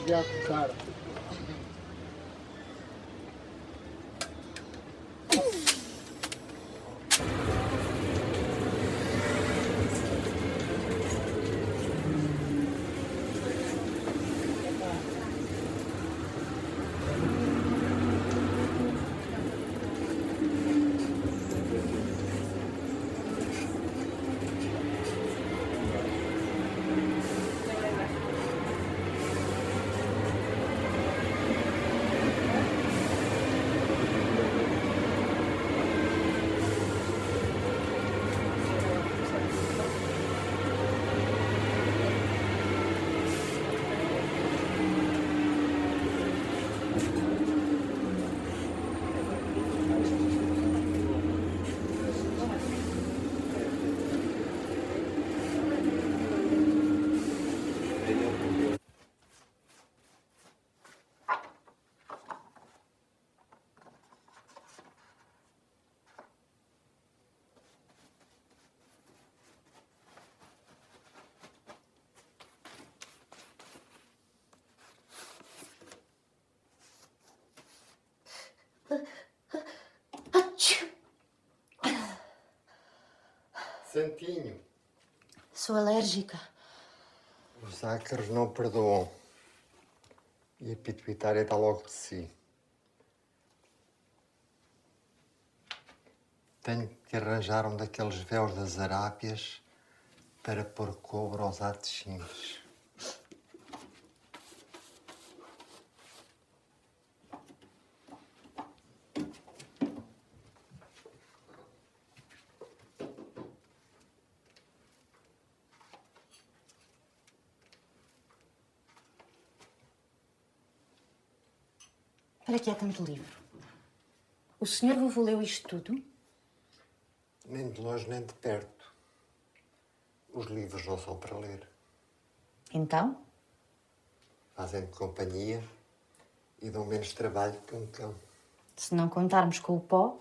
já a começar. Santinho, Sou alérgica. os ácaros não perdoam. E a pituitária está logo de si. Tenho que arranjar um daqueles véus das Arábias para pôr cobre aos atexins. Para que há tanto livro? O senhor vovô leu isto tudo? Nem de longe nem de perto. Os livros não são para ler. Então? Fazem-me companhia e dão menos trabalho que um cão. Se não contarmos com o pó,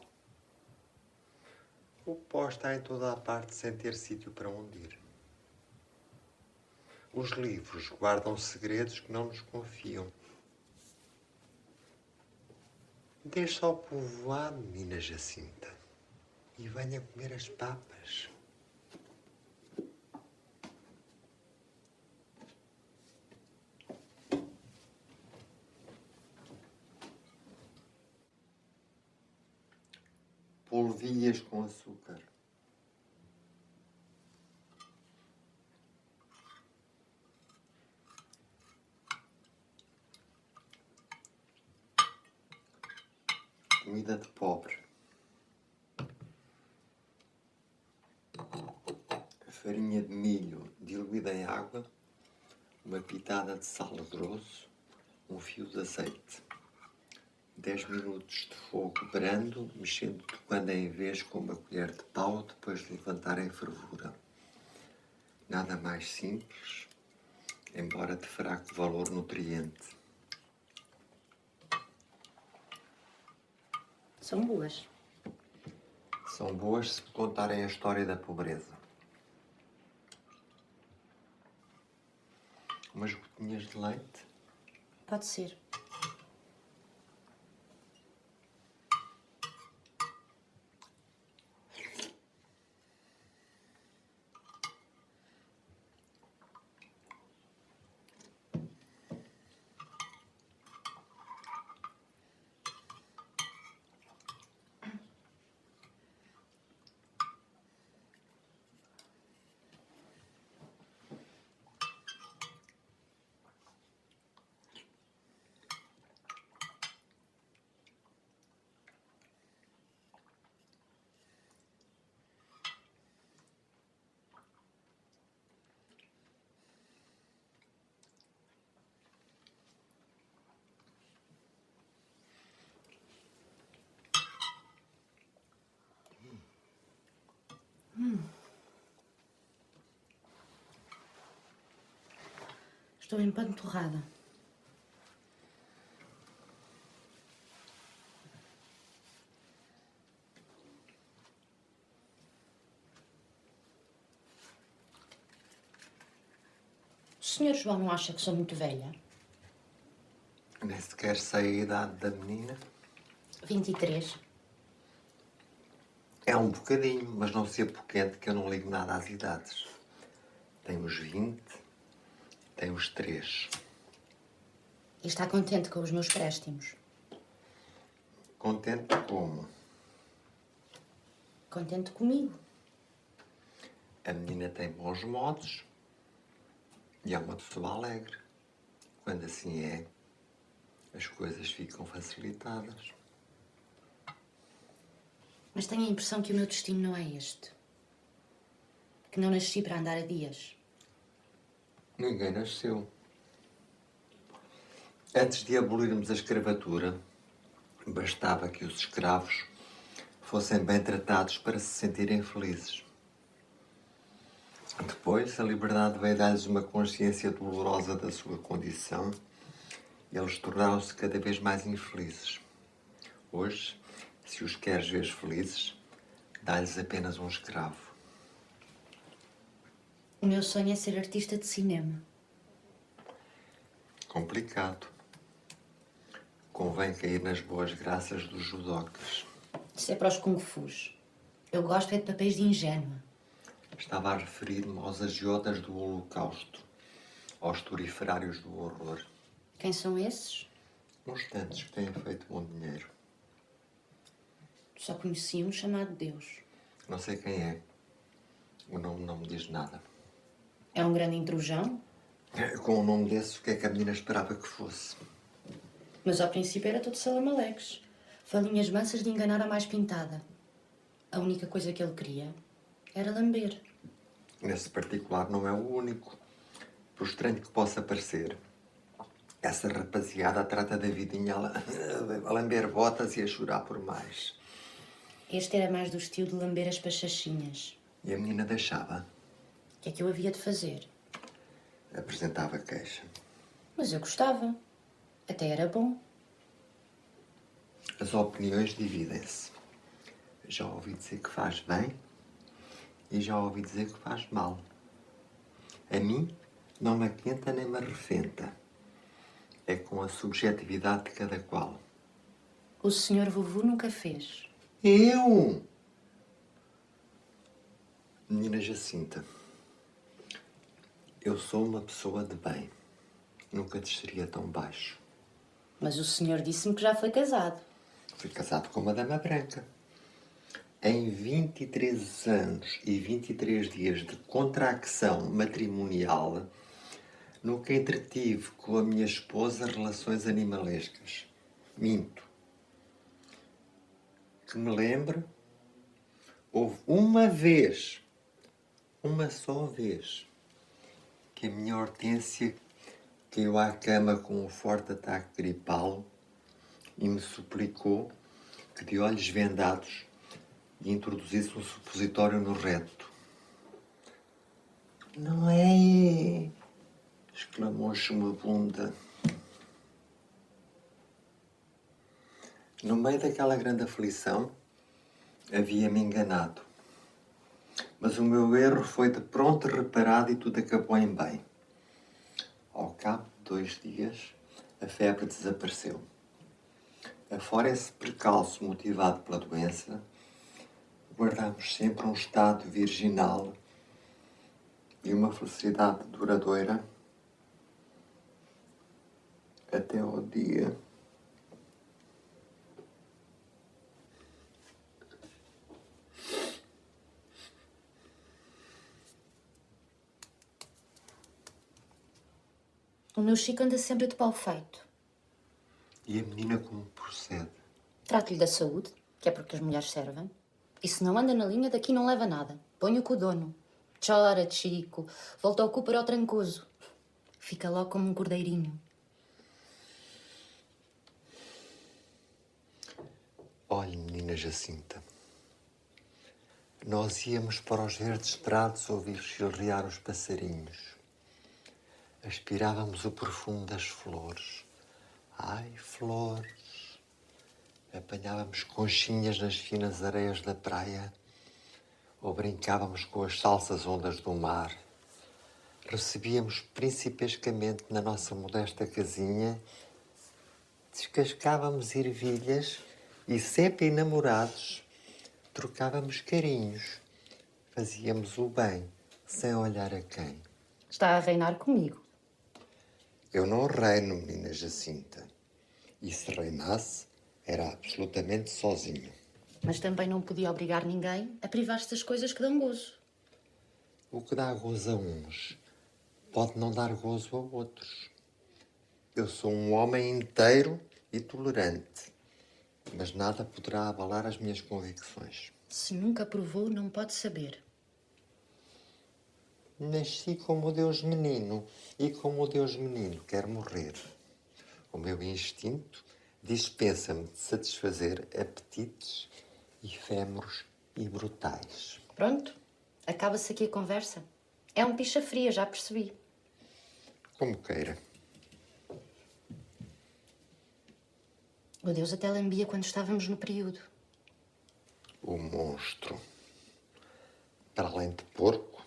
O pó está em toda a parte sem ter sítio para onde ir. Os livros guardam segredos que não nos confiam. Deixa ao povoado, menina Jacinta, e venha comer as papas. Polvilhas com açúcar. Comida de pobre. A farinha de milho diluída em água, uma pitada de sal grosso, um fio de azeite. 10 minutos de fogo brando, mexendo de quando em vez com uma colher de pau, depois de levantar em fervura. Nada mais simples, embora de fraco valor nutriente. são boas. São boas se contarem a história da pobreza. Umas gotinhas de leite. Pode ser. Estou empanturrada. O senhor João não acha que sou muito velha? Nem sequer sei a idade da menina. 23. É um bocadinho, mas não se apoquente que eu não ligo nada às idades. Tem os 20, tem os 3. E está contente com os meus préstimos? Contente como? Contente comigo? A menina tem bons modos e é uma pessoa alegre. Quando assim é, as coisas ficam facilitadas. Mas tenho a impressão que o meu destino não é este. Que não nasci para andar a dias. Ninguém nasceu. Antes de abolirmos a escravatura, bastava que os escravos fossem bem tratados para se sentirem felizes. Depois, a liberdade veio dar-lhes uma consciência dolorosa da sua condição e eles tornaram-se cada vez mais infelizes. Hoje, se os queres ver felizes, dá-lhes apenas um escravo. O meu sonho é ser artista de cinema. Complicado. Convém cair nas boas graças dos judocas. Isso é para os kung fus. Eu gosto é de papéis de ingênua. Estava a referir-me aos agiotas do Holocausto, aos turiferários do horror. Quem são esses? Uns tantos que têm feito bom dinheiro. Só conheci um chamado Deus. Não sei quem é. O nome não me diz nada. É um grande intrujão, Com o nome desse, o que é que a menina esperava que fosse? mas ao princípio era todo salamaleques. Falinhas mansas de enganar a mais pintada. A única coisa que ele queria era lamber. Nesse particular não é o único. Por estranho que possa parecer, essa rapaziada trata da vidinha a lamber botas e a chorar por mais. Este era mais do estilo de lamber as pachachinhas. E a menina deixava. O que é que eu havia de fazer? Apresentava queixa. Mas eu gostava. Até era bom. As opiniões dividem-se. Já ouvi dizer que faz bem e já ouvi dizer que faz mal. A mim não me aquenta nem me arrefenta. É com a subjetividade de cada qual. O senhor vovô nunca fez. Eu? Menina Jacinta, eu sou uma pessoa de bem. Nunca desceria tão baixo. Mas o senhor disse-me que já foi casado. Fui casado com uma dama branca. Em 23 anos e 23 dias de contracção matrimonial, nunca entretive com a minha esposa relações animalescas. Minto. Que me lembre, houve uma vez, uma só vez, que a minha Hortência caiu à cama com um forte ataque gripal e me suplicou que de olhos vendados lhe introduzisse um supositório no reto. Não é? Exclamou chumabunda. No meio daquela grande aflição, havia-me enganado. Mas o meu erro foi de pronto reparado e tudo acabou em bem. Ao cabo de 2 dias, a febre desapareceu. Afora esse precalço motivado pela doença, guardamos sempre um estado virginal e uma felicidade duradoura até ao dia O meu Chico anda sempre de pau feito. e a menina como procede. Trato-lhe da saúde, que é porque as mulheres servem. E se não anda na linha, daqui não leva nada. Ponho com o dono. Chora, Chico. Volta ao cu para o trancoso. Fica logo como um cordeirinho. Olhe, menina Jacinta, nós íamos para os verdes prados ouvir chilrear os passarinhos. Aspirávamos o perfume das flores. Ai, flores! Apanhávamos conchinhas nas finas areias da praia ou brincávamos com as salsas ondas do mar. Recebíamos principescamente na nossa modesta casinha Descascávamos ervilhas e, sempre enamorados, trocávamos carinhos. Fazíamos o bem, sem olhar a quem. Está a reinar comigo. Eu não reino, menina Jacinta. E se reinasse, era absolutamente sozinho. Mas também não podia obrigar ninguém a privar-se das coisas que dão gozo. O que dá gozo a uns pode não dar gozo a outros. Eu sou um homem inteiro e tolerante, mas nada poderá abalar as minhas convicções. Se nunca provou, não pode saber. Nasci como Deus menino e como Deus menino quero morrer. O meu instinto dispensa-me de satisfazer apetites efêmeros e brutais. Pronto, acaba-se aqui a conversa. É um picha fria, já percebi. Como queira. O Deus até lambia quando estávamos no período. O monstro, para além de porco,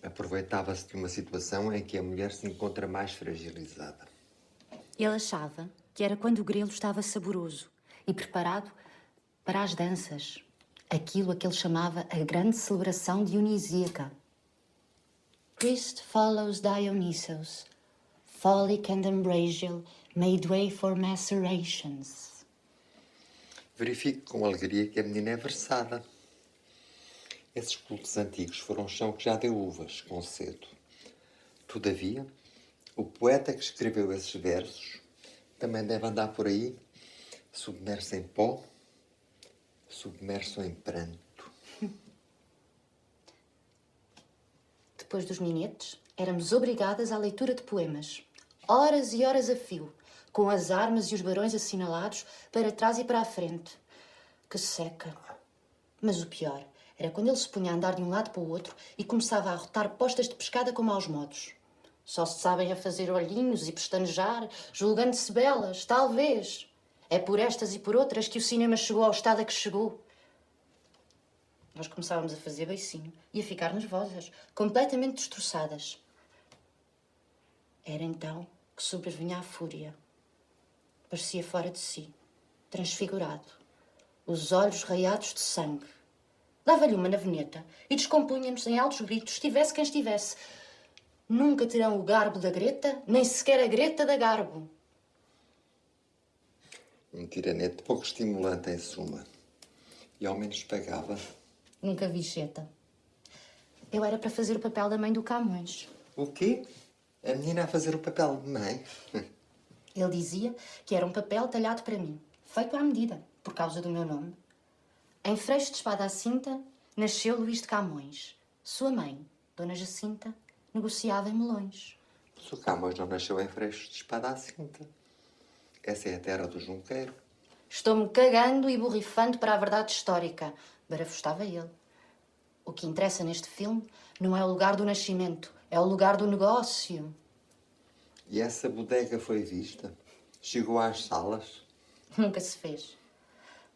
aproveitava-se de uma situação em que a mulher se encontra mais fragilizada. Ele achava que era quando o grelo estava saboroso e preparado para as danças. Aquilo a que ele chamava a grande celebração dionisíaca. Christ follows Dionysus. Folic and ambrosial made way for macerations. Verifico com alegria que a menina é versada. Esses cultos antigos foram chão que já deu uvas, concedo. Todavia, o poeta que escreveu esses versos também deve andar por aí, submerso em pó, submerso em pranto. Depois dos ninetes, éramos obrigadas à leitura de poemas. Horas e horas a fio, com as armas e os barões assinalados para trás e para a frente. Que seca. Mas o pior era quando ele se punha a andar de um lado para o outro e começava a arrotar postas de pescada com maus modos. Só se sabem a fazer olhinhos e pestanejar, julgando-se belas, talvez. É por estas e por outras que o cinema chegou ao estado a que chegou. Nós começávamos a fazer beicinho e a ficar nervosas, completamente destroçadas. Era então que sobrevinha a fúria. Parecia fora de si, transfigurado, os olhos raiados de sangue. Dava-lhe uma na veneta e descompunha-nos em altos gritos, estivesse quem estivesse. Nunca terão o garbo da Greta, nem sequer a Greta da Garbo. Um tiranete pouco estimulante, em suma. E ao menos pagava. Nunca vi cheta. Eu era para fazer o papel da mãe do Camões. O quê? A menina a fazer o papel de mãe? Ele dizia que era um papel talhado para mim, feito à medida, por causa do meu nome. Em Freixo de Espada à Cinta, nasceu Luís de Camões. Sua mãe, Dona Jacinta, negociava em melões. Mas o Camões não nasceu em Freixo de Espada à Cinta. Essa é a terra do Junqueiro. Estou-me cagando e borrifando para a verdade histórica. Barafustava ele. O que interessa neste filme não é o lugar do nascimento, é o lugar do negócio. E essa bodega foi vista? Chegou às salas? Nunca se fez.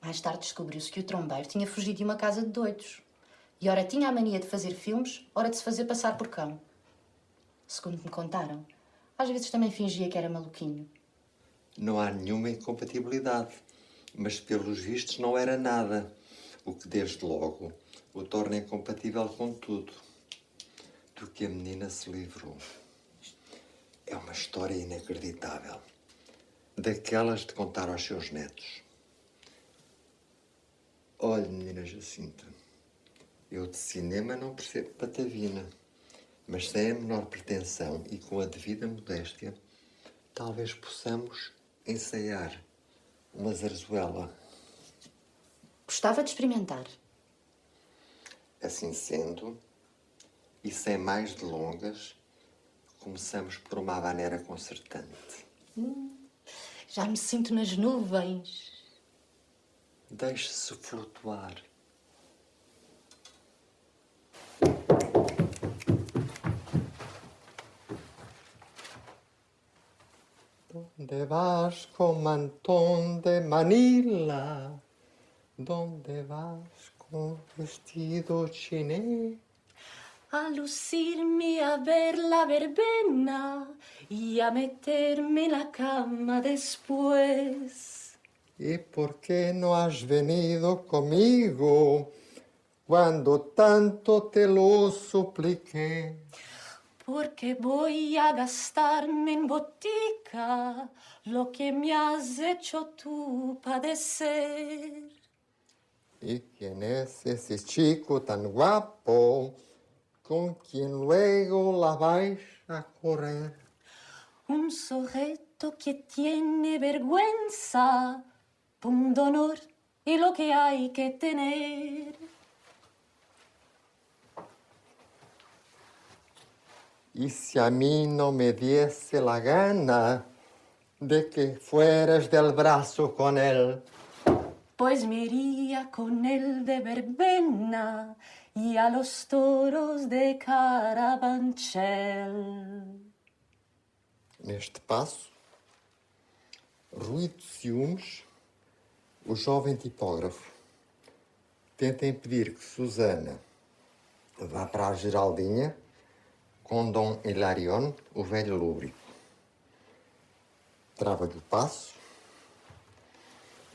Mais tarde descobriu-se que o trombeiro tinha fugido de uma casa de doidos. E ora tinha a mania de fazer filmes, ora de se fazer passar por cão. Segundo me contaram, às vezes também fingia que era maluquinho. Não há nenhuma incompatibilidade, mas pelos vistos não era nada, o que desde logo o torna incompatível com tudo do que a menina se livrou. É uma história inacreditável, daquelas de contar aos seus netos. Olhe, menina Jacinta, eu de cinema não percebo patavina, mas sem a menor pretensão e com a devida modéstia, talvez possamos ensaiar uma zarzuela. Gostava de experimentar. Assim sendo, e sem mais delongas, começamos por uma habanera concertante. Já me sinto nas nuvens. Deixe-se flutuar. ¿Dónde vas con mantón de Manila? ¿Dónde vas con vestido chiné? a lucirme a ver la verbena y a meterme en la cama después. ¿Y por qué no has venido conmigo cuando tanto te lo supliqué? Porque voy a gastarme en botica lo que me has hecho tú padecer. ¿Y quién es ese chico tan guapo con quien luego la vais a correr? Un sujeto que tiene vergüenza, pundonor y lo que hay que tener. ¿Y si a mí no me diese la gana de que fueras del brazo con él? Pues me iría con él de verbena y a los toros de Carabanchel. Neste passo, ruído de ciúmes, o jovem tipógrafo tenta impedir que Susana vá para a Geraldinha com Dom Hilarion, o velho lúbrico. Trava-lhe o passo,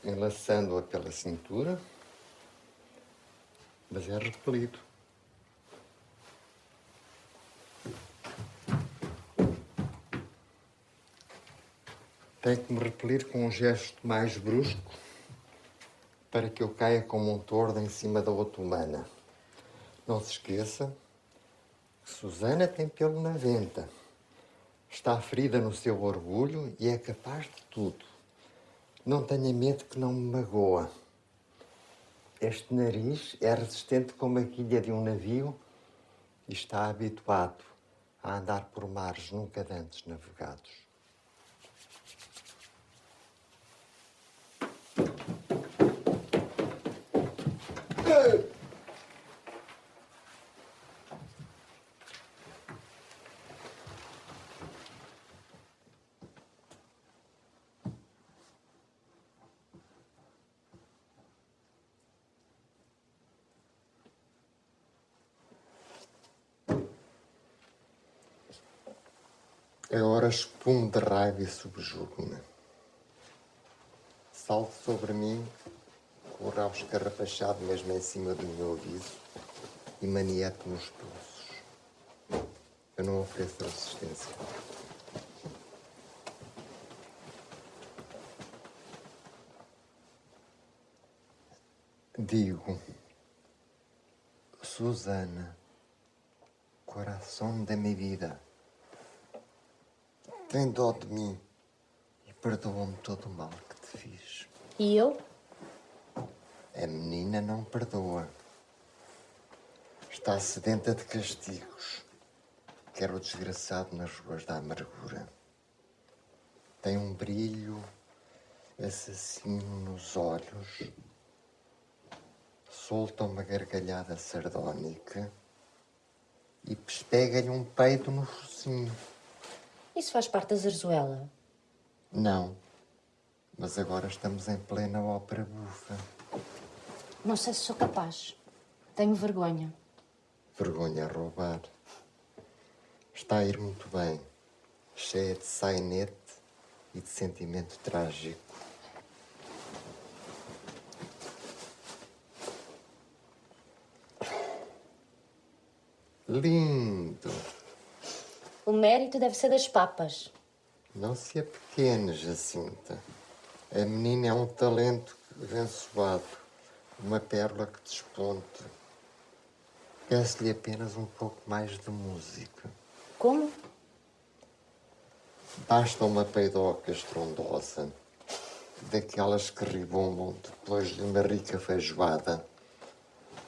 enlaçando-a pela cintura, mas é repelido. Tem que me repelir com um gesto mais brusco para que eu caia como um tordo em cima da otomana. Não se esqueça que Susana tem pelo na venta. Está ferida no seu orgulho e é capaz de tudo. Não tenha medo que não me magoa. Este nariz é resistente como a quilha de um navio e está habituado a andar por mares nunca antes navegados. Agora espumo de raiva e subjugo-me. Salto sobre mim, com o rabo escarrapachado mesmo em cima do meu aviso e manieto nos pulsos. Eu não ofereço resistência. Digo, Susana, coração da minha vida, tem dó de mim e perdoa-me todo o mal que te fiz. E eu? A menina não perdoa. Está sedenta de castigos. Quer o desgraçado nas ruas da amargura. Tem um brilho assassino nos olhos. Solta uma gargalhada sardónica e pespega-lhe um peito no focinho. Isso faz parte da zarzuela? Não, mas agora estamos em plena ópera bufa. Não sei se sou capaz. Tenho vergonha. Vergonha a roubar. Está a ir muito bem, cheia de sainete e de sentimento trágico. Lindo! O mérito deve ser das papas. Não se apequene, Jacinta. A menina é um talento abençoado, uma pérola que desponta. Peço-lhe apenas um pouco mais de música. Como? Basta uma peidoca estrondosa, daquelas que ribombam depois de uma rica feijoada,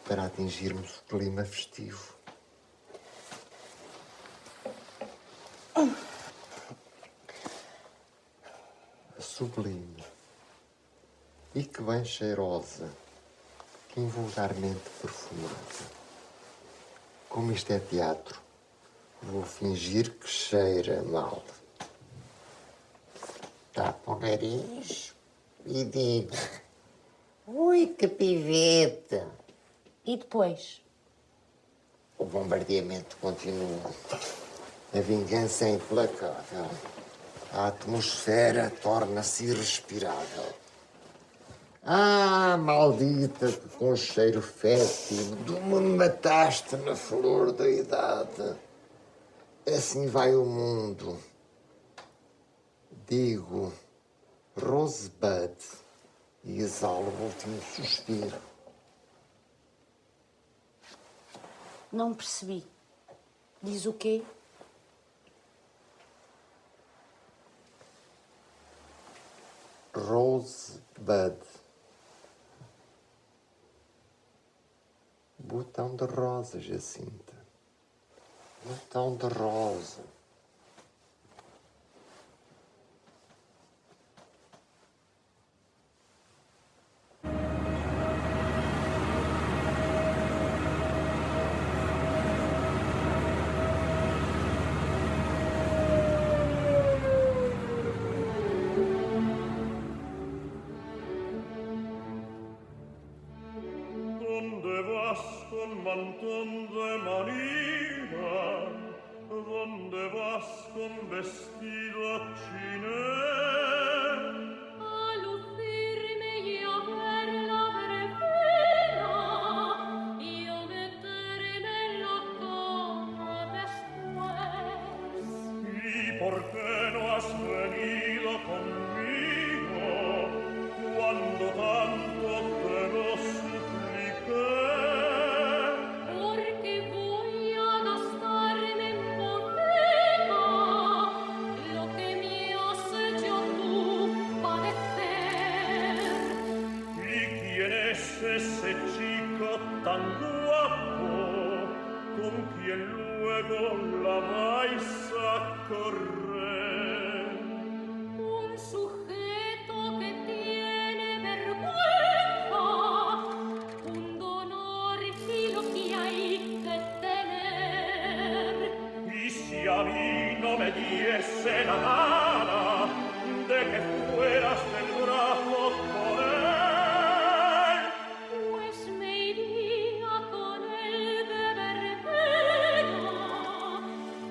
para atingirmos o clima festivo. Sublime. E que bem cheirosa, que invulgarmente perfumada. Como isto é teatro, vou fingir que cheira mal. Tapa o nariz e digo: ui, que piveta! E depois? O bombardeamento continua. A vingança é implacável. A atmosfera torna-se irrespirável. Ah, maldita, que com cheiro fétido, tu me mataste na flor da idade. Assim vai o mundo. Digo, Rosebud, e exalo o último suspiro. Não percebi. Diz o quê? Rosebud. Botão de rosa, Jacinta. Botão de rosa. ¿Dónde vas con mantón de manila? ¿Dónde vas con vestido chiné? A lucirme y a ver la verbena y a meterme en la cama después. ¿Y por qué no has venido conmigo cuando tanto te lo supliqué? Porque voy a gastarme en botica lo que me has hecho tú padecer. ¿Y quién es ese chico tan guapo con quien luego la vais a correr? Un sujeto que tiene vergüenza, un honor y lo que hay que tener. Y si a mí no me diese la gana de que fueras del brazo con él, Pues me iría con él de verbena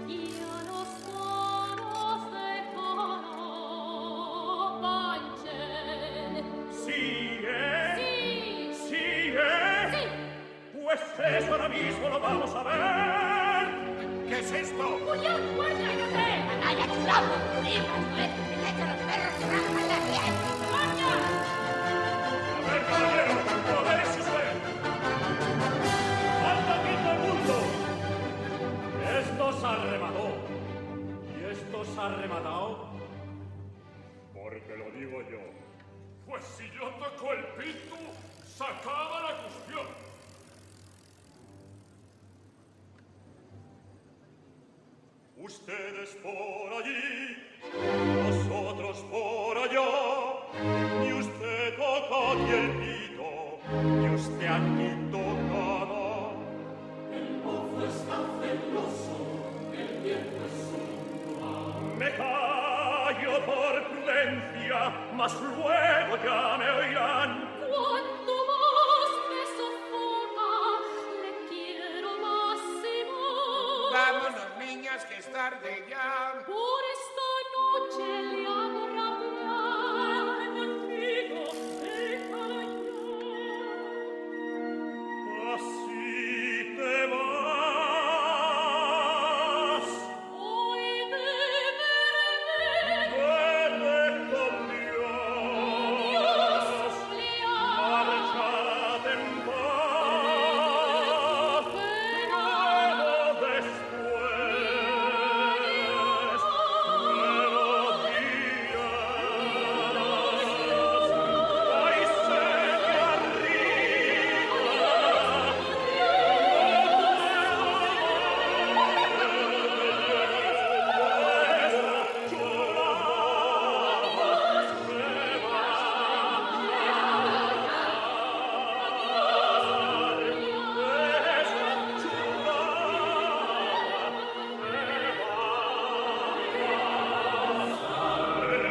y a los toros de Carabanchel. sigue, Sí, sigue, sí. pues eso ahora mismo lo vamos a ver. ¿Qué es esto? Julián, guarda, no te. ¡Canalla, chulapa! ¡Libras, duendes, me echan los perros y rajan la piel! ¡Guarda! A ver, caballero, a ver si usted. ¡Anda aquí todo el mundo! Esto se arremató. ¿Y esto se ha rematado? Porque lo digo yo. Pues si yo toco el pito, se acaba la cuestión. Ustedes por allí, nosotros por allá, y usted toca aquí el pito, y usted aquí tocada. El mozo está celoso, el viento es un Me callo por prudencia, mas luego ya me oirán. Cuanto más me sofoca, le quiero más y más. Vámonos, niñas, que es tarde ya. Por esta noche le hago rabiar, contigo déjala ya. Así te vas. Hoy de verme, Vete con Dios. Dios le ha Márchate en paz. Luego después me lo dirás. Ay,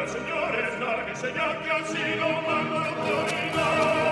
señores, lárguense ya que han sido mando autoridad.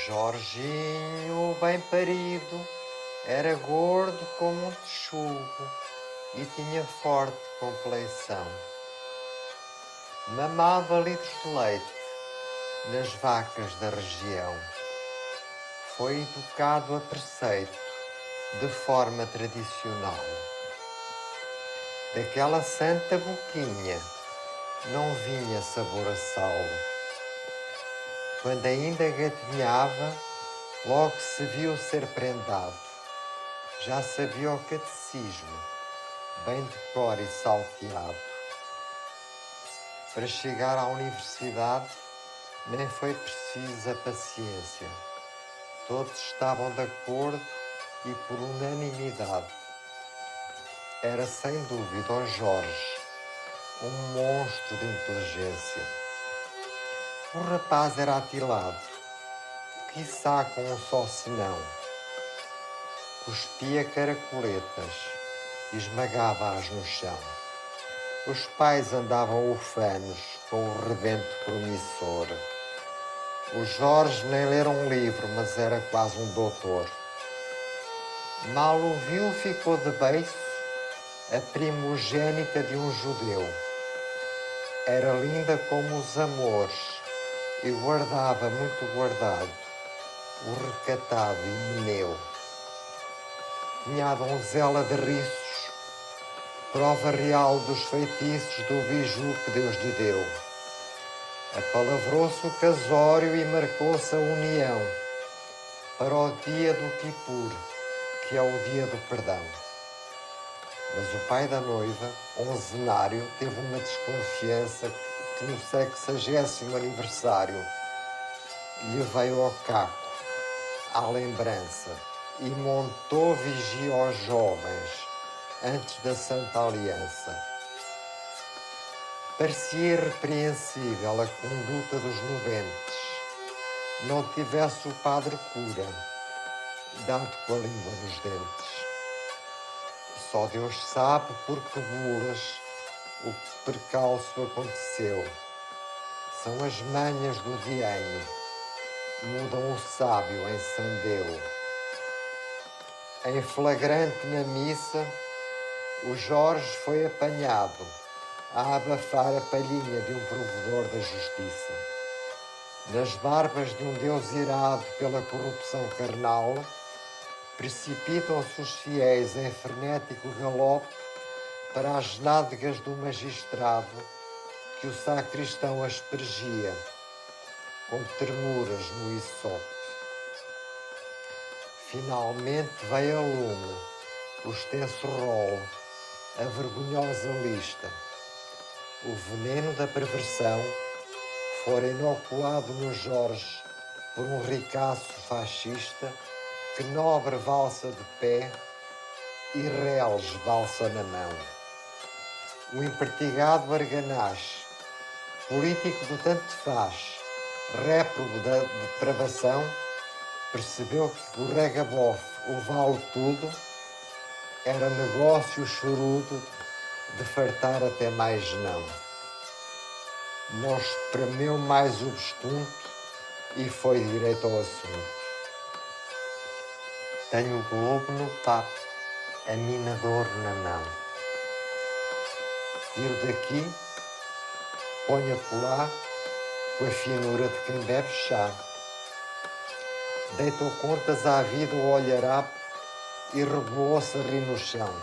Jorginho, bem parido, era gordo como um texugo e tinha forte compleição. Mamava litros de leite nas vacas da região. Foi educado a preceito, de forma tradicional. Daquela santa boquinha não vinha sabor a sal. Quando ainda gatinhava, logo se viu ser prendado. Já sabia o catecismo, bem de cor e salteado. Para chegar à universidade, nem foi precisa paciência. Todos estavam de acordo e por unanimidade. Era sem dúvida o Jorge, um monstro de inteligência. O rapaz era atilado, quiçá com um só senão. Cuspia caracoletas e esmagava-as no chão. Os pais andavam ufanos com o rebento promissor. O Jorge nem lera um livro, mas era quase um doutor. Mal o viu, ficou de beiço a primogênita de um judeu. Era linda como os amores e guardava muito guardado o recatado Himeneu. Tinha a donzela de riços, prova real dos feitiços do biju que Deus lhe deu. Apalavrou-se o casório e marcou-se a união para o dia do Kipur, que é o dia do perdão. Mas o pai da noiva, onzenário, teve uma desconfiança que no 60º aniversário lhe veio ao caco, à lembrança, e montou vigia aos jovens antes da Santa Aliança. Parecia irrepreensível a conduta dos nubentes, não tivesse o padre cura, dado com a língua nos dentes. Só Deus sabe por que bulas o percalço aconteceu. São as manhas do dianho, mudam o sábio em sandeu. Em flagrante na missa, o Jorge foi apanhado a abafar a palhinha de um provedor da justiça. Nas barbas de um Deus irado pela corrupção carnal, precipitam-se os fiéis em frenético galope para as nádegas do magistrado que o sacristão aspergia com ternuras no Isope. Finalmente veio a lume o extenso rol, a vergonhosa lista. O veneno da perversão fora inoculado no Jorge por um ricaço fascista que nobre valsa de pé e reles valsa na mão. O impertigado arganaz, político do tanto faz, réprobo da depravação, percebeu que o regabof, o vale tudo, era negócio chorudo de fartar até mais não. Não espremeu mais o bestunto e foi direito ao assunto. Tenho o globo no papo, a mina de ouro na mão. Tiro daqui, ponho acolá, com a finura de quem bebe chá. Deitou contas à vida o olharapo e rebolou-se a rir no chão.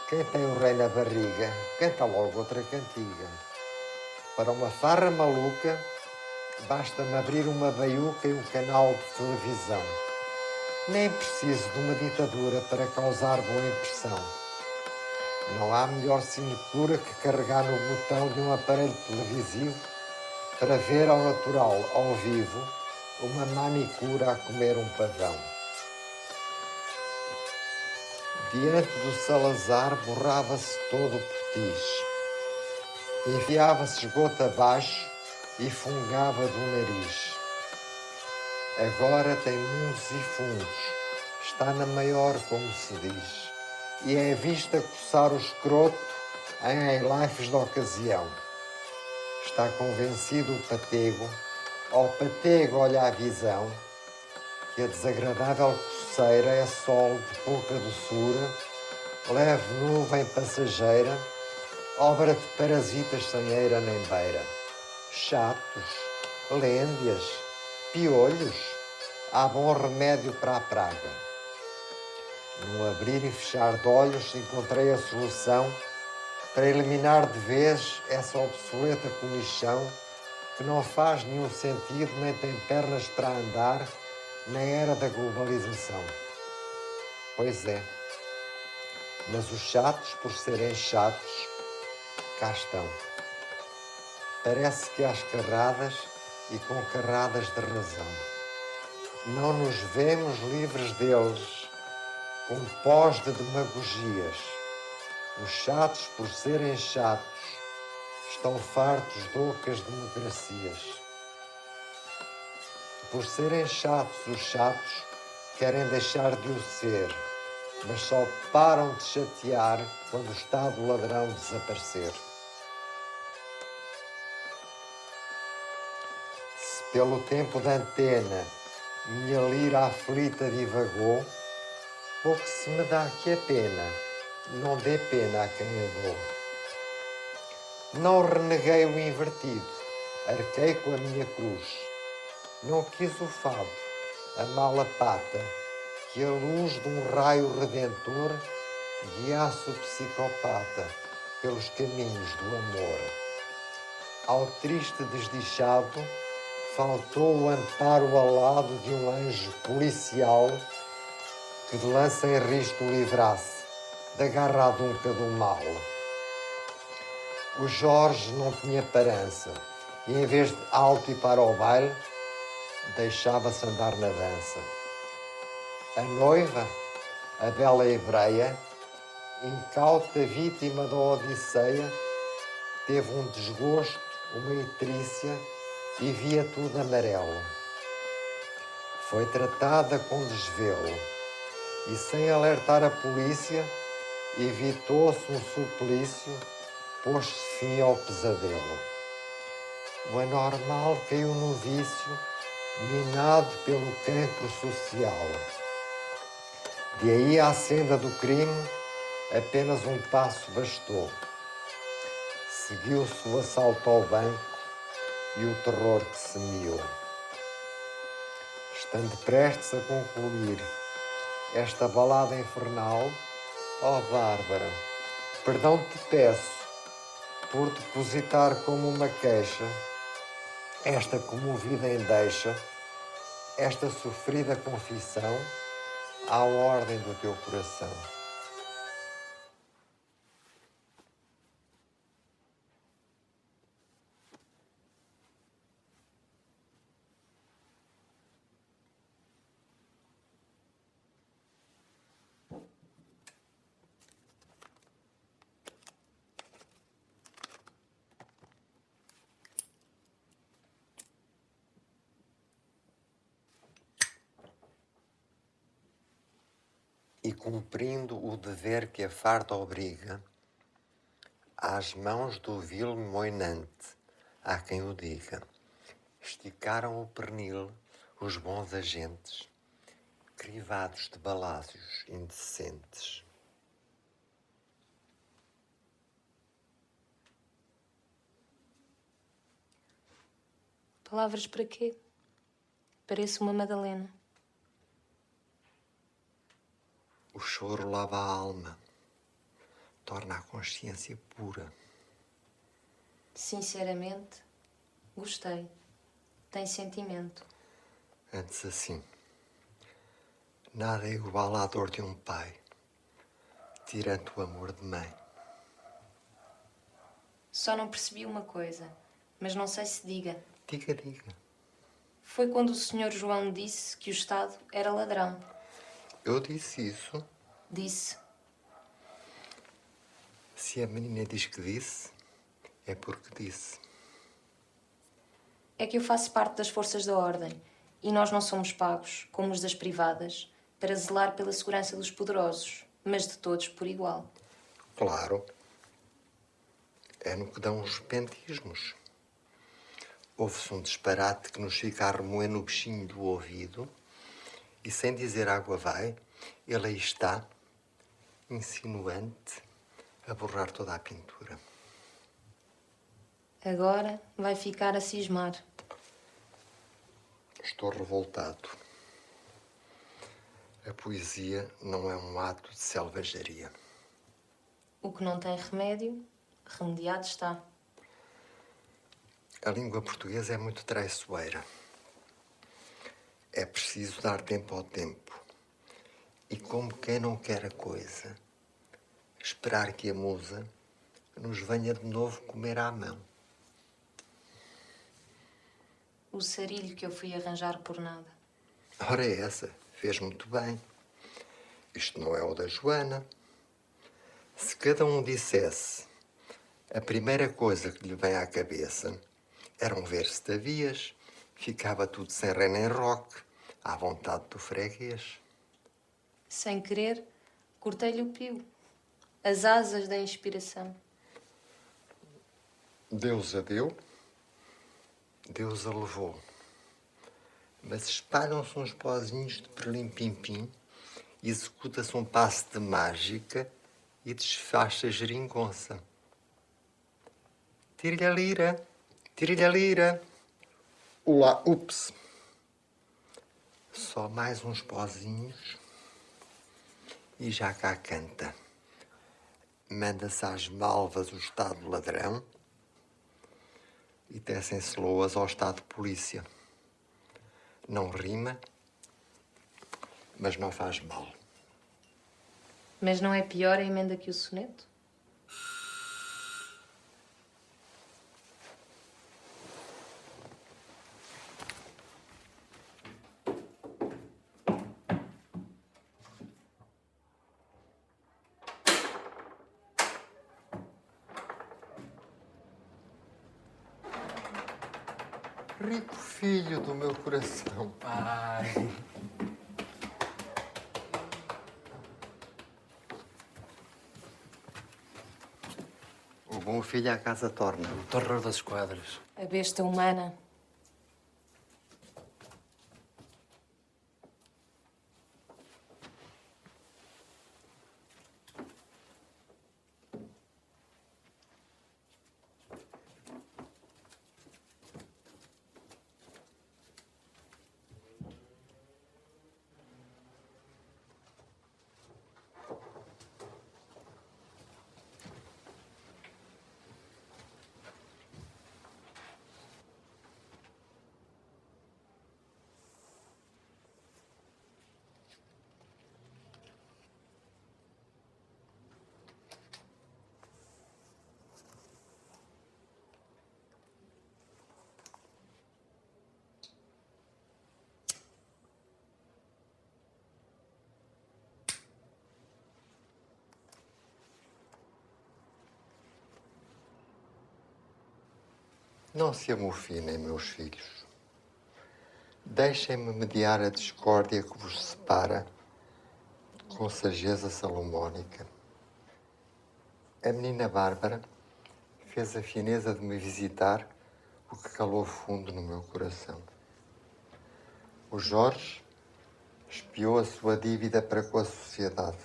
Quem tem o rei na barriga, canta logo outra cantiga. Para uma farra maluca, basta-me abrir uma baiuca e um canal de televisão. Nem preciso de uma ditadura para causar boa impressão. Não há melhor sinecura que carregar no botão de um aparelho televisivo para ver ao natural, ao vivo, uma manicura a comer um pavão. Diante do Salazar borrava-se todo o potis. Enfiava-se esgoto abaixo e fungava do nariz. Agora tem mundos e fundos, está na maior, como se diz, e é vista coçar o escroto em lives de ocasião. Está convencido o patego, ao patego olha a visão, que a desagradável coceira é sol de pouca doçura, leve nuvem passageira, obra de parasitas sem eira nem beira. Chatos, lêndias, piolhos, há bom remédio para a praga. Num abrir e fechar de olhos encontrei a solução para eliminar de vez essa obsoleta comichão que não faz nenhum sentido nem tem pernas para andar na era da globalização. Pois é, mas os chatos, por serem chatos, cá estão. Parece que às carradas e com carradas de razão. Não nos vemos livres deles, com pós de demagogias. Os chatos, por serem chatos, estão fartos de ocas democracias. Por serem chatos, os chatos querem deixar de o ser, mas só param de chatear quando o Estado ladrão desaparecer. Se pelo tempo da antena minha lira aflita divagou, pouco se me dá que é pena, não dê pena a quem a dou. Não reneguei o invertido, arquei com a minha cruz. Não quis o fado, a mala pata, que a luz de um raio redentor guiasse o psicopata pelos caminhos do amor. Ao triste desdichado faltou o amparo alado de um anjo policial que de lança em risco o livrasse da garra adunca do mal. O Jorge não tinha parança e, em vez de alto e para o baile, deixava-se andar na dança. A noiva, a bela hebreia, incauta vítima da Odisseia, teve um desgosto, uma itrícia e via tudo amarelo. Foi tratada com desvelo e, sem alertar a polícia, evitou-se um suplício, pôs-se fim ao pesadelo. O anormal caiu no vício, minado pelo cancro social. De aí à senda do crime, apenas um passo bastou. Seguiu-se o assalto ao banco e o terror que semeou. Estando prestes a concluir esta balada infernal, ó Bárbara, perdão te peço por depositar como uma queixa esta comovida endeixa, esta sofrida confissão à ordem do teu coração. E cumprindo o dever que a farda obriga, às mãos do vil moinante, há quem o diga, esticaram o pernil os bons agentes, crivados de balásios indecentes. Palavras para quê? Pareço uma Madalena. O choro lava a alma, torna a consciência pura. Sinceramente, gostei. Tem sentimento. Antes assim, nada é igual à dor de um pai, tirando o amor de mãe. Só não percebi uma coisa, mas não sei se diga. Diga, diga. Foi quando o Sr. João disse que o Estado era ladrão. Eu disse isso. Disse. Se a menina diz que disse, é porque disse. É que eu faço parte das forças da ordem e nós não somos pagos, como os das privadas, para zelar pela segurança dos poderosos, mas de todos por igual. Claro. É no que dão os repentismos. Ouve-se um disparate que nos fica a remoer no bichinho do ouvido E sem dizer água vai, ele aí está, insinuante, a borrar toda a pintura. Agora vai ficar a cismar. Estou revoltado. A poesia não é um ato de selvageria. O que não tem remédio, remediado está. A língua portuguesa é muito traiçoeira. É preciso dar tempo ao tempo. E como quem não quer a coisa, esperar que a musa nos venha de novo comer à mão. O sarilho que eu fui arranjar por nada. Ora essa, fez muito bem. Isto não é o da Joana. Se cada um dissesse a primeira coisa que lhe vem à cabeça era um verso de Avias, ficava tudo sem ré nem roque, à vontade do freguês. Sem querer, cortei-lhe o pio. As asas da inspiração. Deus a deu, Deus a levou. Mas espalham-se uns pozinhos de perlim-pim-pim, executa-se um passo de mágica e desfaz-se a geringonça. Tire-lhe a lira, tire-lhe a lira. Olá, ups. Só mais uns pozinhos e já cá canta. Manda-se às malvas o Estado ladrão e tecem-se loas ao Estado de polícia. Não rima, mas não faz mal. Mas não é pior a emenda que o soneto? Rico filho do meu coração. Pai. O bom filho à casa torna. O terror das esquadras. A besta humana. Não se amofinem, meus filhos. Deixem-me mediar a discórdia que vos separa com sageza salomónica. A menina Bárbara fez a fineza de me visitar, o que calou fundo no meu coração. O Jorge espiou a sua dívida para com a sociedade.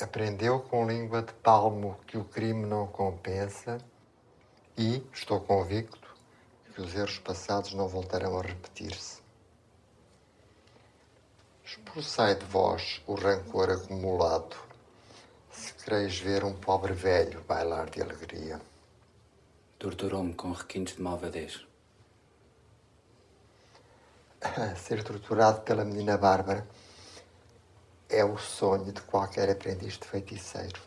Aprendeu com língua de palmo que o crime não compensa e, estou convicto, que os erros passados não voltarão a repetir-se. Expulsai de vós o rancor acumulado, se quereis ver um pobre velho bailar de alegria. Torturou-me com requintes de malvadez. Ser torturado pela menina Bárbara é o sonho de qualquer aprendiz de feiticeiro.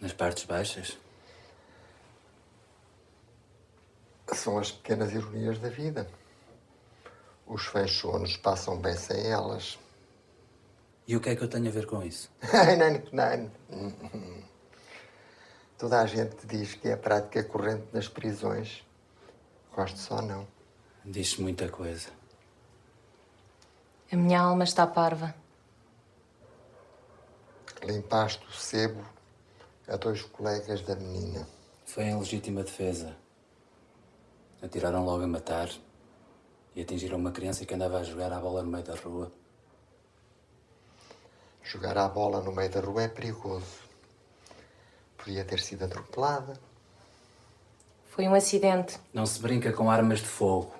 Nas partes baixas? São as pequenas ironias da vida. Os fanchonos passam bem sem elas. E o que é que eu tenho a ver com isso? Não. Toda a gente diz que é a prática corrente nas prisões. Gosto só não. Diz-se muita coisa. A minha alma está parva. Limpaste o sebo a 2 colegas da menina. Foi em legítima defesa. Atiraram logo a matar E atingiram uma criança que andava a jogar à bola no meio da rua. Jogar à bola no meio da rua é perigoso. Podia ter sido atropelada. Foi um acidente. Não se brinca com armas de fogo.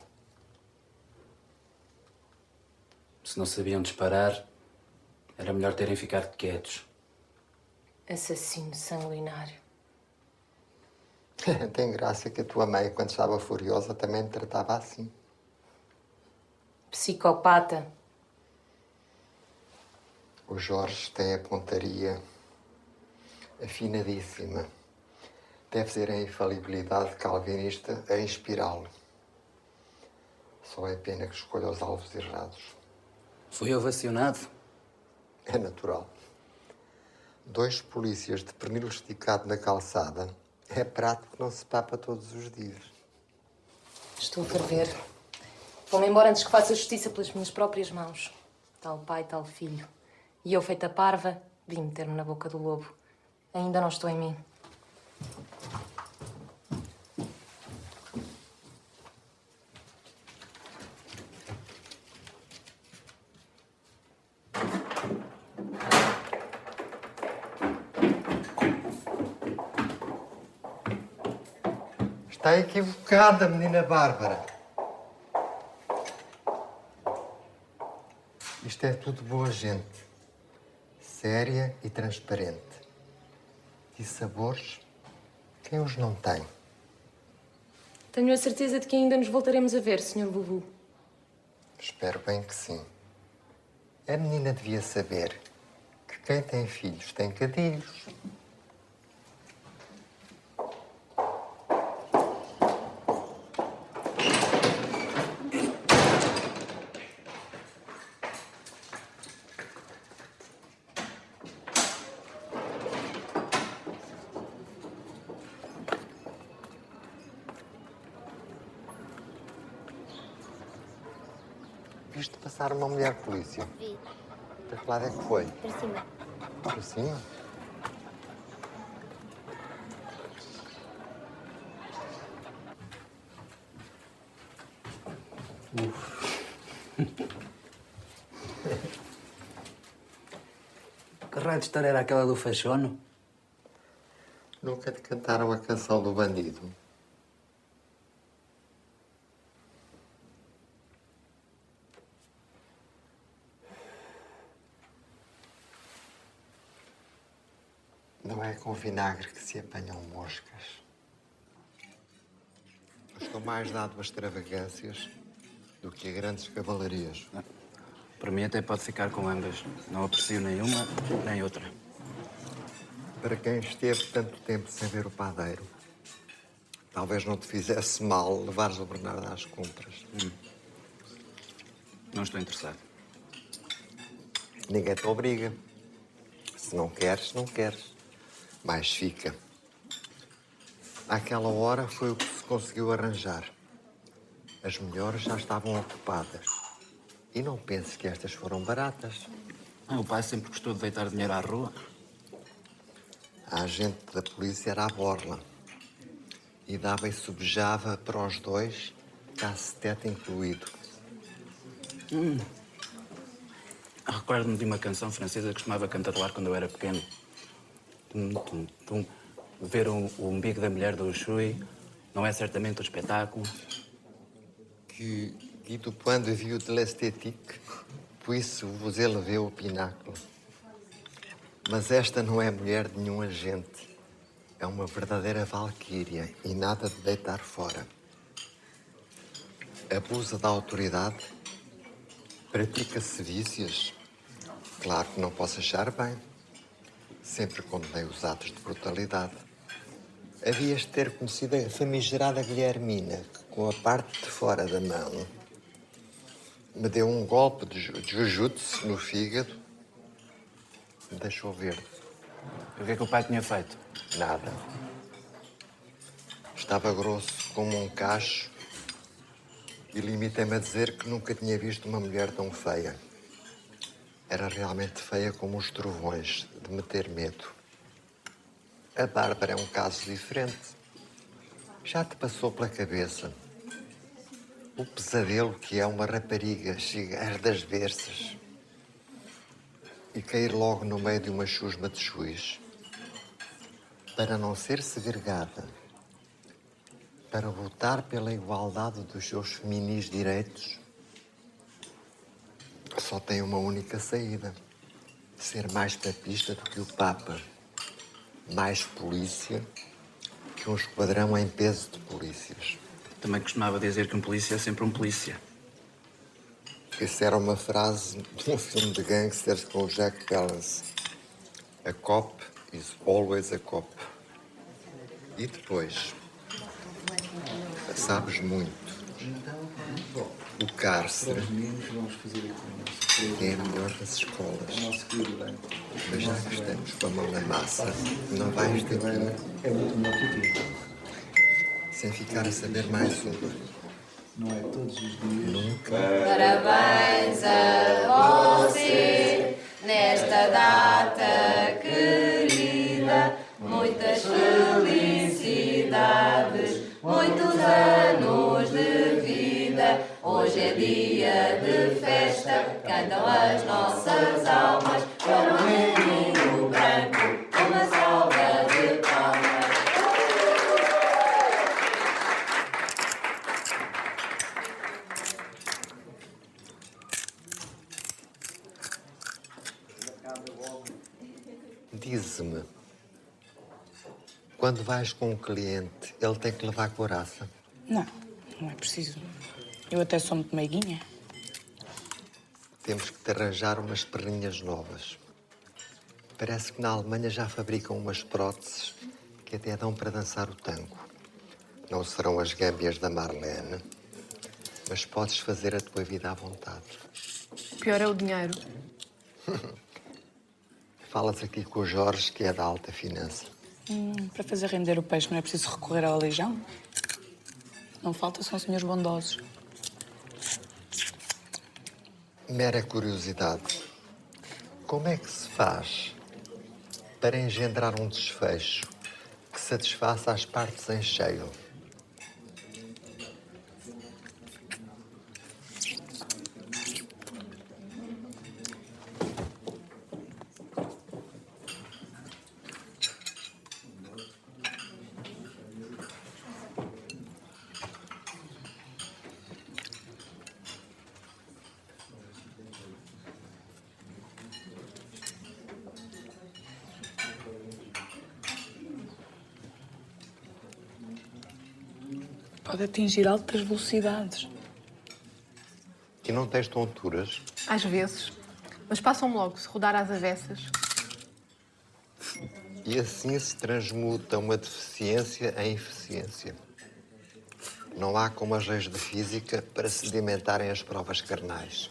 Se não sabiam disparar, era melhor terem ficado quietos. Assassino sanguinário. Tem graça que a tua mãe, quando estava furiosa, também me tratava assim. Psicopata. O Jorge tem a pontaria afinadíssima. Deve ser a infalibilidade calvinista a inspirá-lo. Só é pena que escolha os alvos errados. Fui ovacionado. É natural. 2 polícias de pernil esticado na calçada é prato que não se papa todos os dias. Estou a ferver. Vou-me embora antes que faça justiça pelas minhas próprias mãos. Tal pai, tal filho. E eu, feita parva, vim meter-me na boca do lobo. Ainda não estou em mim. Está equivocada, menina Bárbara. Isto é tudo boa gente. Séria e transparente. E sabores, quem os não tem? Tenho a certeza de que ainda nos voltaremos a ver, Sr. Bubu. Espero bem que sim. A menina devia saber que quem tem filhos tem cadilhos. Viste passar uma mulher de polícia? Vi. Para que lado é que foi? Para cima. Para cima? Que raio de história era aquela do Fachono? Nunca te cantaram a canção do bandido? Não é com vinagre que se apanham moscas. Eu estou mais dado a extravagâncias do que a grandes cavalarias. Para mim até pode ficar com ambas. Não aprecio nenhuma nem outra. Para quem esteve tanto tempo sem ver o padeiro, talvez não te fizesse mal levares o Bernardo às compras. Não estou interessado. Ninguém te obriga. Se não queres, não queres. Mas fica. Àquela hora foi o que se conseguiu arranjar. As melhores já estavam ocupadas. E não penses que estas foram baratas. O pai sempre gostou de deitar dinheiro à rua. A agente da polícia era a borla. E dava e subjava para os dois, cacetete incluído. Recordo-me de uma canção francesa que costumava cantarolar quando eu era pequeno. Tum, tum, tum. Ver o umbigo da mulher do Xui não é certamente um espetáculo. Que do point de vue de l'esthétique, puisse vous élever au pináculo. Mas esta não é mulher de nenhum agente. É uma verdadeira valquíria e nada de deitar fora. Abusa da autoridade, pratica sevícias. Claro que não posso achar bem. Sempre condenei os atos de brutalidade. Havias de ter conhecido a famigerada Guilhermina, que com a parte de fora da mão me deu um golpe de jujutsu no fígado. Me deixou verde. O que é que o pai tinha feito? Nada. Estava grosso como um cacho e limitei-me a dizer que nunca tinha visto uma mulher tão feia. Era realmente feia como os trovões, de me ter medo. A Bárbara é um caso diferente. Já te passou pela cabeça O pesadelo que é uma rapariga chegar das berças e cair logo no meio de uma chusma de chuis para não ser segregada, para lutar pela igualdade dos seus feminis direitos, só tem uma única saída: ser mais papista do que o Papa, mais polícia que um esquadrão em peso de polícias. Também costumava dizer que um polícia é sempre um polícia. Essa era uma frase de um filme de gangsters com o Jack Palance. A cop is always a cop. E depois, sabes muito. O cárcere é a melhor das escolas. Mas já que estamos com a mão na massa, não vais daqui sem ficar a saber mais uma. Não é todos os dias. Nunca. Parabéns a você nesta data querida. Muitas felicidades, muitos anos de vida. Hoje é dia de festa, cantam as nossas almas para um menino branco, uma salva de palmas. Diz-me, quando vais com um cliente, ele tem que levar couraça? Não, não é preciso. Eu até sou muito meiguinha. Temos que te arranjar umas perninhas novas. Parece que na Alemanha já fabricam umas próteses que até dão para dançar o tango. Não serão as gâmbias da Marlene, mas podes fazer a tua vida à vontade. O pior é o dinheiro. Falas aqui com o Jorge, que é da alta finança. Para fazer render o peixe não é preciso recorrer à legião? Não falta são senhores bondosos. Mera curiosidade. Como é que se faz para engendrar um desfecho que satisfaça as partes em cheio? Pode atingir altas velocidades. E não tens tonturas? Às vezes. Mas passam logo, se rodar às avessas. E assim se transmuta uma deficiência em eficiência. Não há como as leis de física para sedimentarem as provas carnais.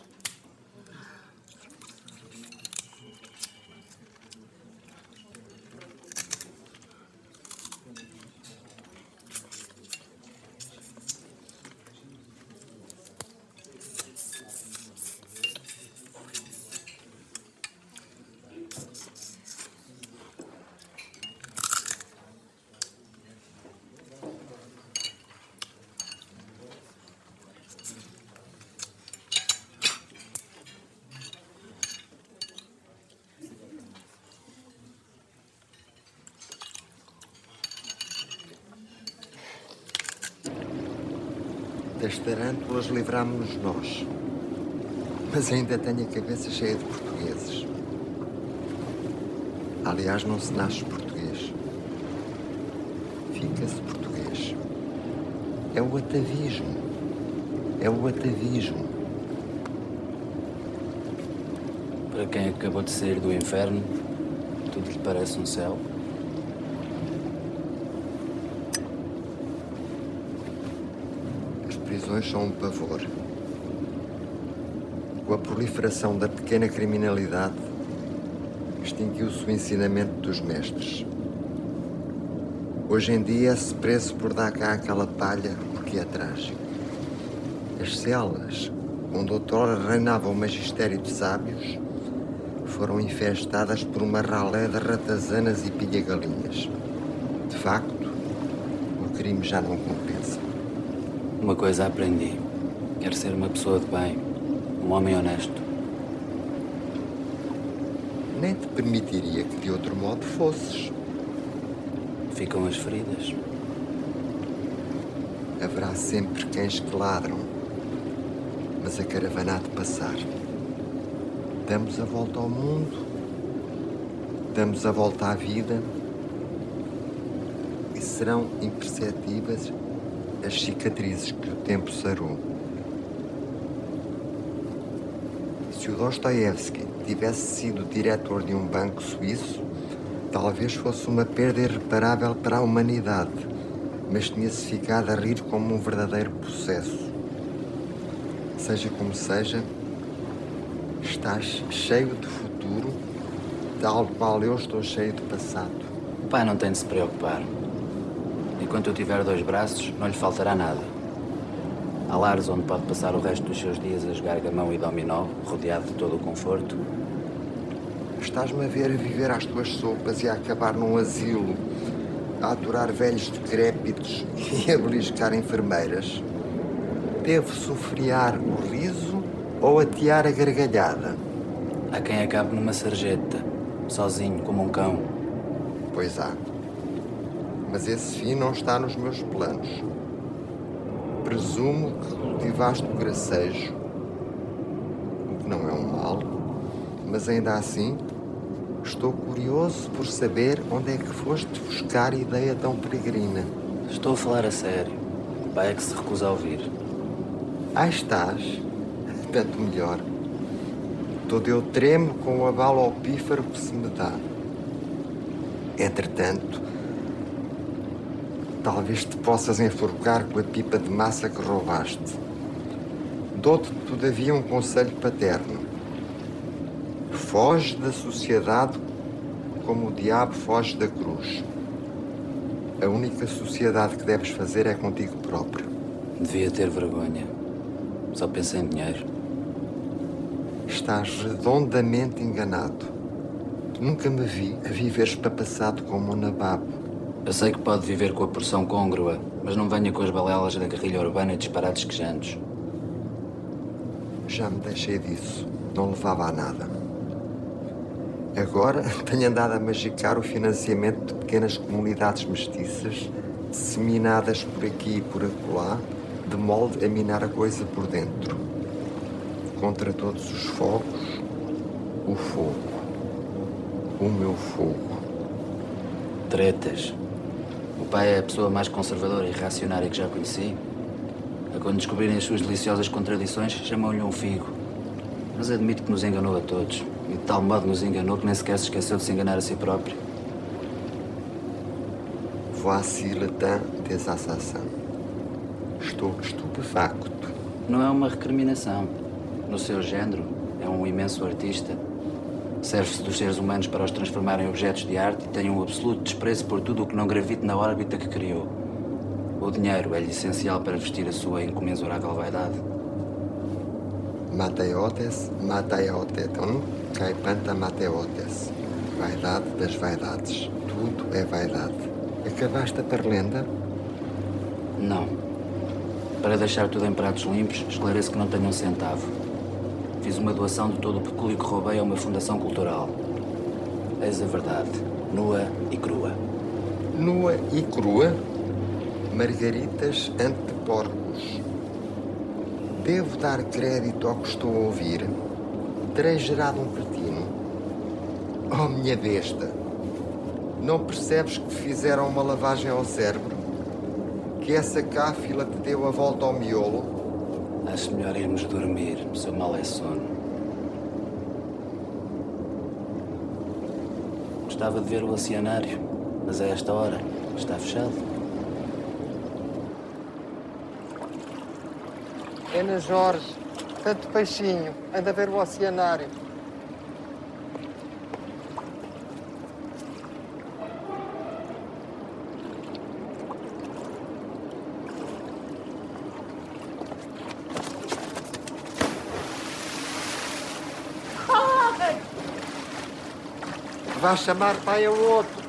Das tarântulas livrámos-nos nós. Mas ainda tenho a cabeça cheia de portugueses. Aliás, não se nasce português. Fica-se português. É o atavismo. É o atavismo. Para quem acabou de sair do inferno, tudo lhe parece um céu. As prisões são um pavor. Com a proliferação da pequena criminalidade, extinguiu-se o ensinamento dos mestres. Hoje em dia é-se preso por dar cá aquela palha, o que é trágico. As celas, onde outrora reinava o magistério de sábios, foram infestadas por uma ralé de ratazanas e pilha-galinhas. De facto, o crime já não compensa. Uma coisa aprendi. Quero ser uma pessoa de bem, um homem honesto. Nem te permitiria que de outro modo fosses. Ficam as feridas. Haverá sempre cães que ladram, mas a caravana há de passar. Damos a volta ao mundo, damos a volta à vida e serão imperceptíveis as cicatrizes que o tempo sarou. Se o Dostoiévski tivesse sido diretor de um banco suíço, talvez fosse uma perda irreparável para a humanidade, mas tinha-se ficado a rir como um verdadeiro possesso. Seja como seja, estás cheio de futuro, tal qual eu estou cheio de passado. O pai não tem de se preocupar. Enquanto eu tiver 2 braços, não lhe faltará nada. Há lares onde pode passar o resto dos seus dias a jogar gamão e dominó, rodeado de todo o conforto. Estás-me a ver a viver às tuas sopas e a acabar num asilo, a aturar velhos decrépitos e a beliscar enfermeiras? Devo sofrear o riso ou atear a gargalhada? Há quem acabe numa sarjeta, sozinho, como um cão. Pois há. Mas esse fim não está nos meus planos. Presumo que cultivaste o gracejo, o que não é um mal, mas ainda assim estou curioso por saber onde é que foste buscar ideia tão peregrina. Estou a falar a sério. O pai é que se recusa a ouvir. Ah, estás? Tanto melhor. Todo eu tremo com o abalo ao pífaro que se me dá. Entretanto, talvez te possas enforcar com a pipa de massa que roubaste. Dou-te, todavia, um conselho paterno. Foge da sociedade como o diabo foge da cruz. A única sociedade que deves fazer é contigo próprio. Devia ter vergonha. Só pensa em dinheiro. Estás redondamente enganado. Nunca me vi a viver espapassado como um nababo. Eu sei que pode viver com a porção côngrua, mas não venha com as balelas da guerrilha urbana e disparados quejantes. Já me deixei disso. Não levava a nada. Agora tenho andado a magicar o financiamento de pequenas comunidades mestiças, disseminadas por aqui e por acolá, de molde a minar a coisa por dentro. Contra todos os fogos, o fogo. O meu fogo. Tretas. O pai é a pessoa mais conservadora e reacionária que já conheci. A quando descobrirem as suas deliciosas contradições, chamam-lhe um figo. Mas admito que nos enganou a todos. E de tal modo nos enganou que nem sequer se esqueceu de se enganar a si próprio. Voici le temps des assassins. Estou estupefacto. Não é uma recriminação. No seu género, é um imenso artista. Serve-se dos seres humanos para os transformar em objetos de arte e tem um absoluto desprezo por tudo o que não gravite na órbita que criou. O dinheiro é-lhe essencial para vestir a sua incomensurável vaidade. Mateotes, mateoteton, kai panta mateotes. Vaidade das vaidades. Tudo é vaidade. Acabaste a parlenda? Não. Para deixar tudo em pratos limpos, esclareço que não tenho um centavo. Fiz uma doação de todo o pecúlio que roubei a uma fundação cultural. Eis a verdade, nua e crua. Nua e crua? Margaritas ante porcos. Devo dar crédito ao que estou a ouvir? Terei gerado um cretino? Oh, minha besta! Não percebes que te fizeram uma lavagem ao cérebro? Que essa cáfila te deu a volta ao miolo? Acho melhor irmos dormir, seu mal é sono. Gostava de ver o oceanário, mas a esta hora está fechado. Ana Jorge, tanto peixinho, anda a ver o oceanário. Vai chamar pai ao outro.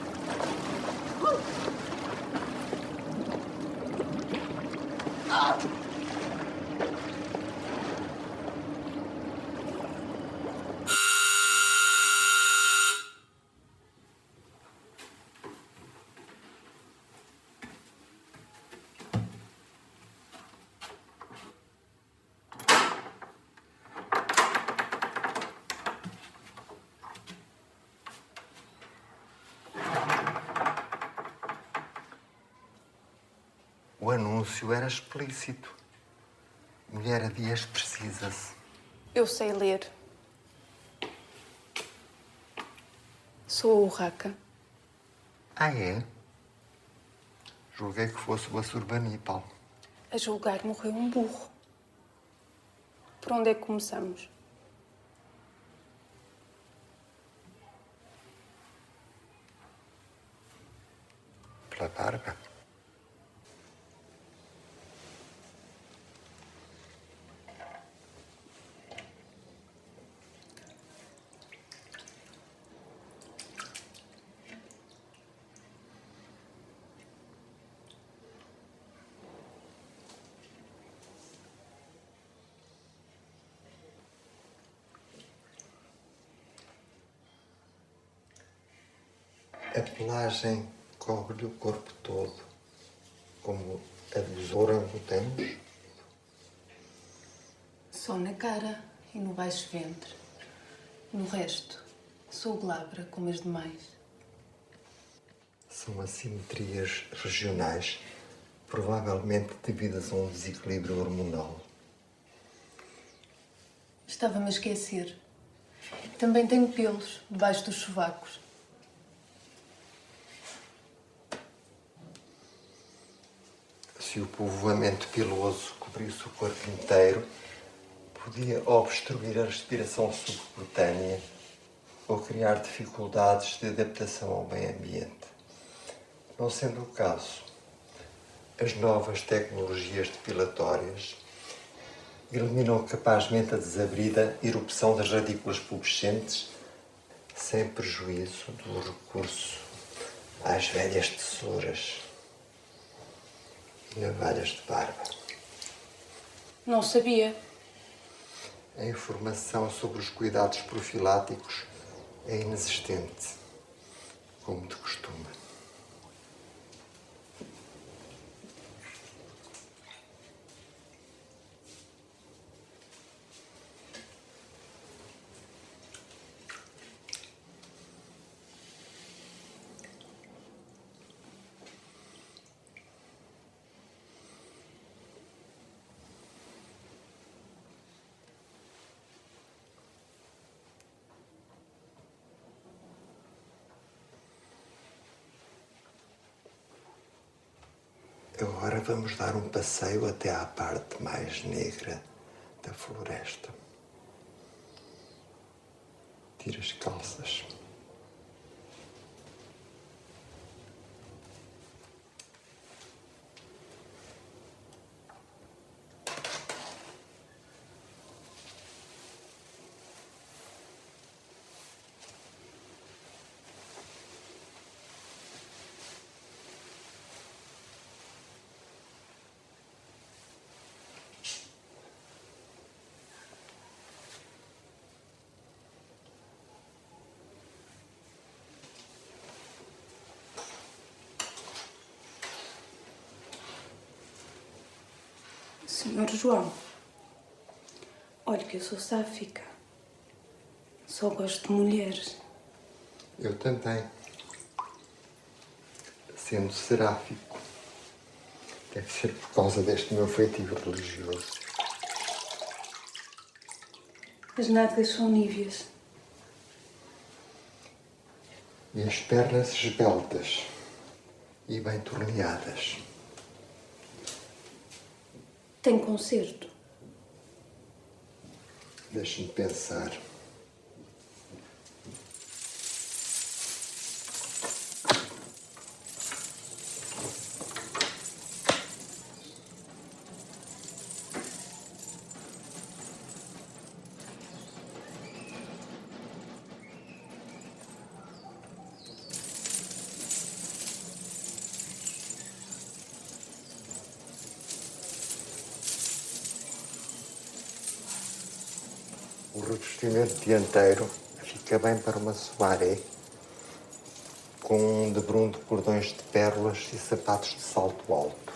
O anúncio era explícito. Mulher a dias precisa-se. Eu sei ler. Sou a urraca. Ah, é? Julguei que fosse o Assurbanipal. A julgar morreu um burro. Por onde é que começamos? Pela barba. A pelagem cobre-lhe o corpo todo, como a dos orangotangos. Só na cara e no baixo ventre. No resto, sou glabra como as demais. São assimetrias regionais, provavelmente devidas a um desequilíbrio hormonal. Estava-me a esquecer. Também tenho pelos debaixo dos sovacos. Se o povoamento piloso cobrisse o corpo inteiro, podia obstruir a respiração subcutânea ou criar dificuldades de adaptação ao meio ambiente. Não sendo o caso, as novas tecnologias depilatórias eliminam capazmente a desabrida erupção das radículas pubescentes sem prejuízo do recurso às velhas tesouras e navalhas de barba. Não sabia. A informação sobre os cuidados profiláticos é inexistente, como de costume. Agora vamos dar um passeio até à parte mais negra da floresta. Tira as calças. Senhor João, olha que eu sou sáfica. Só gosto de mulheres. Eu também. Sendo seráfico. Deve ser por causa deste meu feitio religioso. As nádegas são níveas. E as pernas esbeltas e bem torneadas. Tem concerto. Deixe-me pensar. O revestimento dianteiro fica bem para uma soirée, com um debrum de cordões de pérolas e sapatos de salto alto,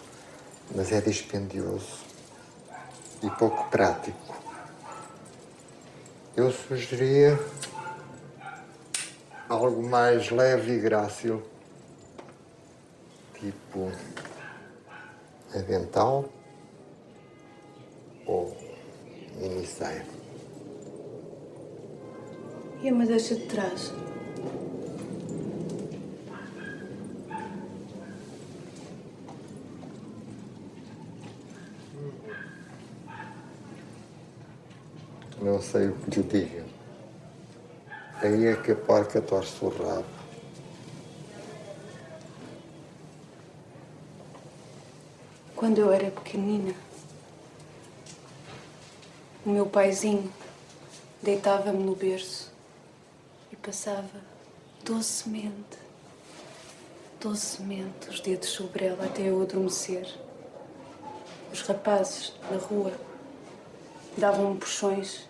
mas é dispendioso e pouco prático. Eu sugeria algo mais leve e grácil, tipo Avental ou minissaia? E a madeixa de trás? Não sei o que lhe diga. Aí é que a porca torce o rabo. Quando eu era pequenina, o meu paizinho deitava-me no berço e passava docemente os dedos sobre ela até eu adormecer. Os rapazes na rua davam-me puxões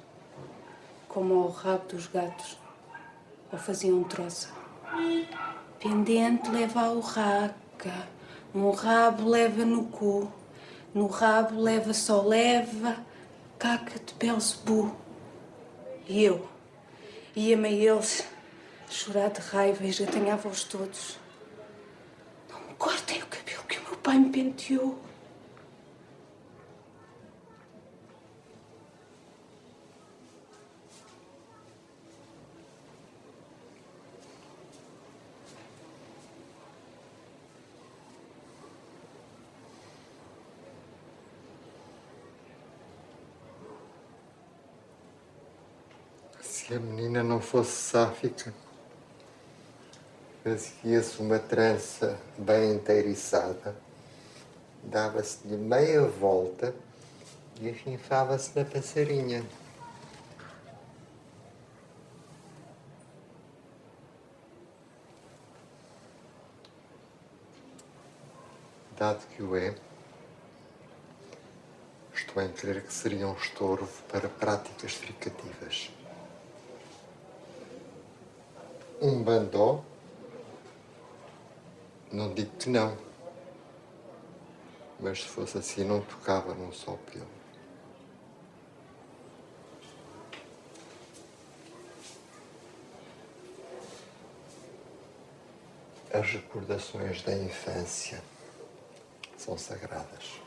como ao rabo dos gatos ou faziam troça. Pendente leva a urraca, um rabo leva no cu, no rabo leva só leva caca de Belzebu. E eu ia-me a eles chorar de raiva e esgatanhava-os todos. Não me cortem o cabelo que o meu pai me penteou. Se a menina não fosse sáfica, fazia-se uma trança bem inteiriçada, dava-se-lhe meia volta e afinfava-se na passarinha. Dado que o é, estou em crer que seria um estorvo para práticas fricativas. Um bandó? Não digo que não. Mas se fosse assim, não tocava num só pelo. As recordações da infância são sagradas.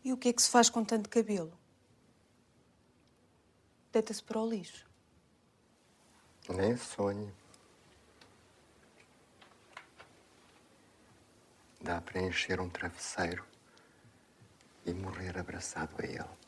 E o que é que se faz com tanto cabelo? Deita-se para o lixo. Nem sonho. Dá para encher um travesseiro e morrer abraçado a ele.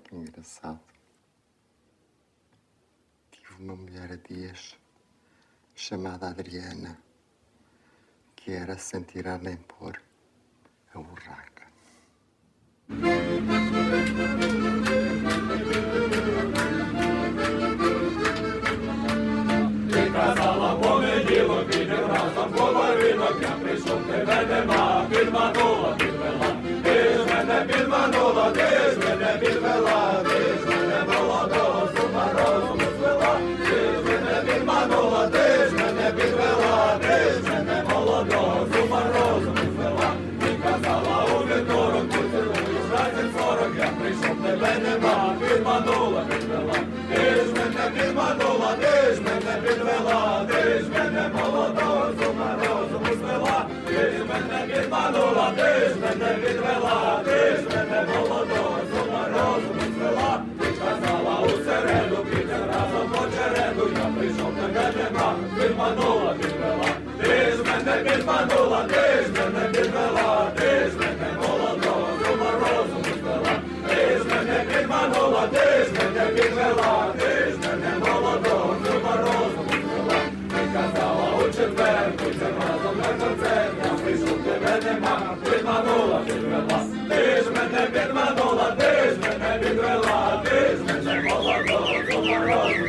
Que engraçado. Tive uma mulher há dias chamada Adriana, que era sem tirar nem pôr a urraca. Казала понеділок, піде разом половинок, я прийшов, ти мене ма, підманула, підвела. Ти ж мене підманула, ти ж мене підвела, ти ж мене молодого з ума розуму звела. Ти ж мене підманула, ти ж мене підвела, ти ж мене молодого з ума розуму звела. Ти казала у вівторок, поцілуєш разів 40, я прийшов, тебе нема, підманула, підвела. Ти ж мене підманула, ти ж мене підвела, ти ж мене молодого з ума розуму звела. Ти ж мене підманула, ти ж мене підвела, ти ж мене молодого з ума розуму звела. Ти казала у середу, підем разом по череду, я прийшов, тебе нема, підманула, підвела. Ти ж мене підманула, ти ж мене підвела, ти ж мене молодого з ума розуму звела. Ти ж мене підманула, ти ж мене підвела, ти ж мене молодого з ума розуму звела. Ти казала у четвер, будем разом на концерт, я прийшов, тебе нема, підманула, підвела. Ти ж мене підманула, ти ж мене підвела, ти ж мене молодого з ума розуму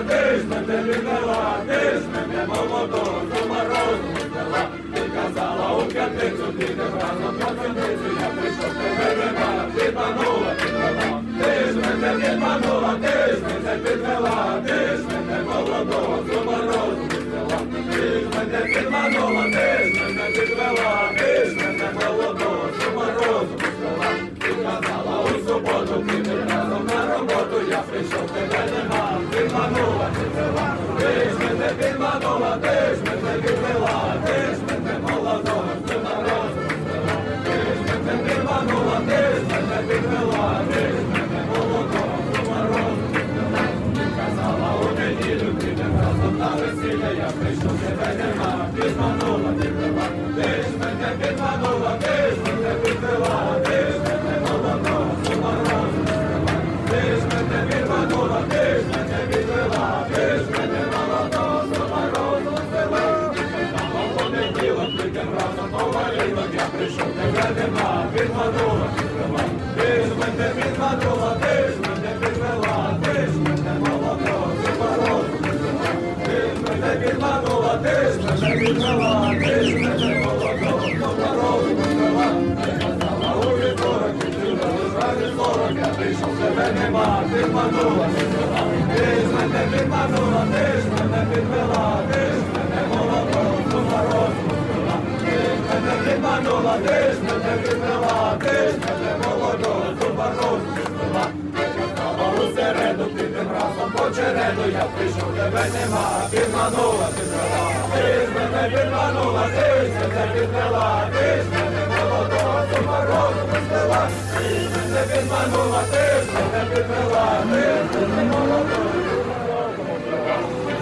мене відвела, ти ж мене молодого морозу взяла. Ти казала у п'ятницю, підемо разом по синицю, я прийшов, тебе нема, підманула, підвела. Ти ж мене підманула, ти ж мене підвела, ти ж мене молодого морозу взяла. Ти ж мене підманула, ти ж мене підвела, ти ж мене молодого морозу взяла. Ти казала у суботу, підемо разом на роботу, я прийшов, тебе нема, підманула, підвела. Ти ж мене підманула, ти ж мене підвела, ти ж мене молодого морозу взяла. Ти ж мене підманула, ти ж мене підвела, ти ж мене молодого морозу взяла. Ти казала у неділю, підемо разом на весілля, я прийшов, тебе нема, підманула, підвела. Ти ж мене підманула, ти ж мене підвела, ти ж мене молодого морозу взяла. Ти ж мене підманула, ти ж мене підвела, ти ж мене молодого морозу взяла. Ти казала у понеділок, підемо разом по варінок, я прийшов, тебе нема, підманула, підвела. Ти ж мене підманула, ти ж мене підвела, ти ж мене молодого морозу взяла. Ти ж мене підманула, ти ж мене підвела, ти ж мене молодого морозу взяла. Ти казала у вівторок, підвела, раді 40, я прийшов, тебе нема, підманула, підвела. Ти ж мене підманула, ти ж мене підвела, ти ж мене молодого морозу взяла. Ти ж мене підманула, ти ж мене підвела, ти ж мене молодого морозу взяла. Ти казала у середу, підемо разом по череду, я прийшов, тебе нема, підманула, підвела. Ти ж мене підманула, ти ж мене підвела, ти ж мене молодого морозу взяла. Ти ж мене підманула, ти ж мене підвела, ти ж мене молодого морозу взяла.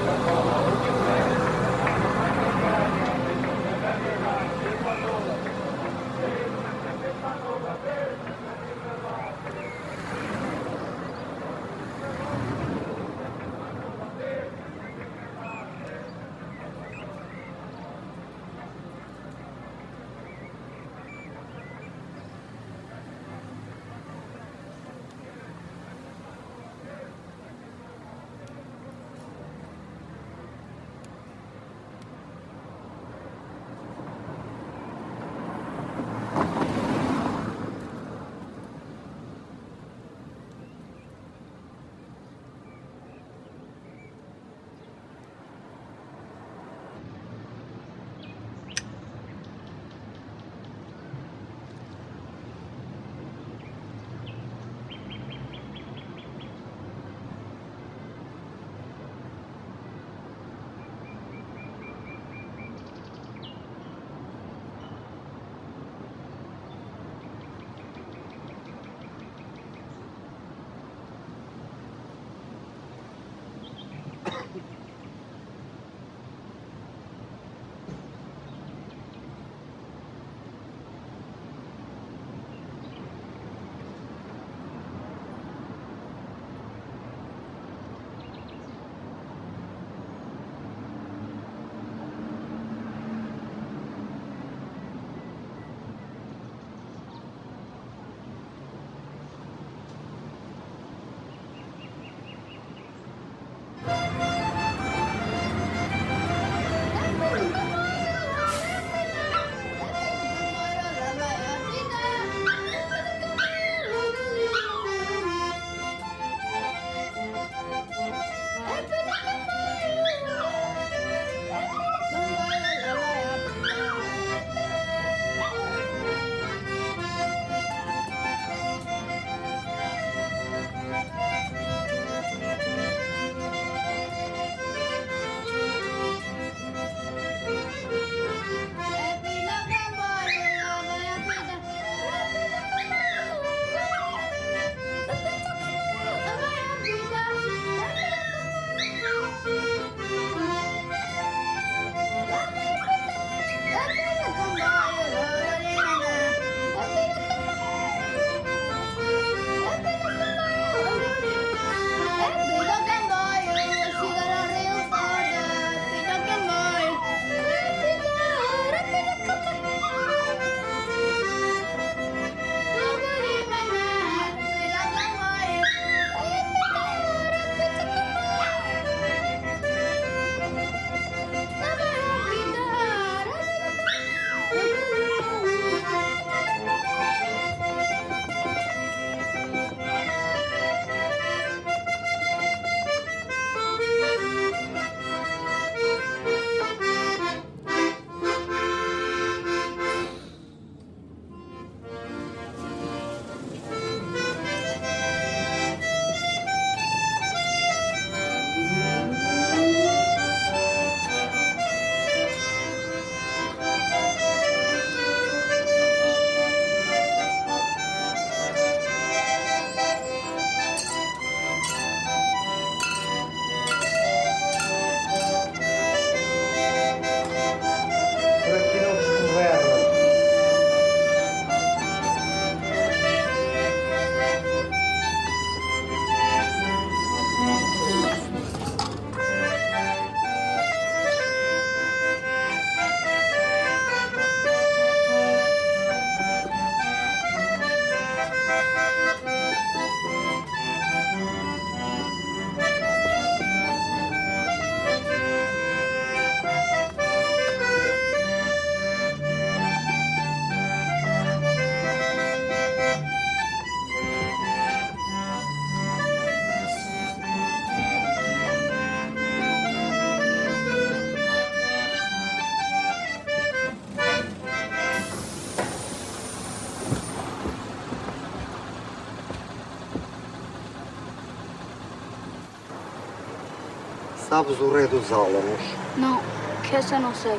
Sabes o Rei dos Álamos? Não, que essa não sei.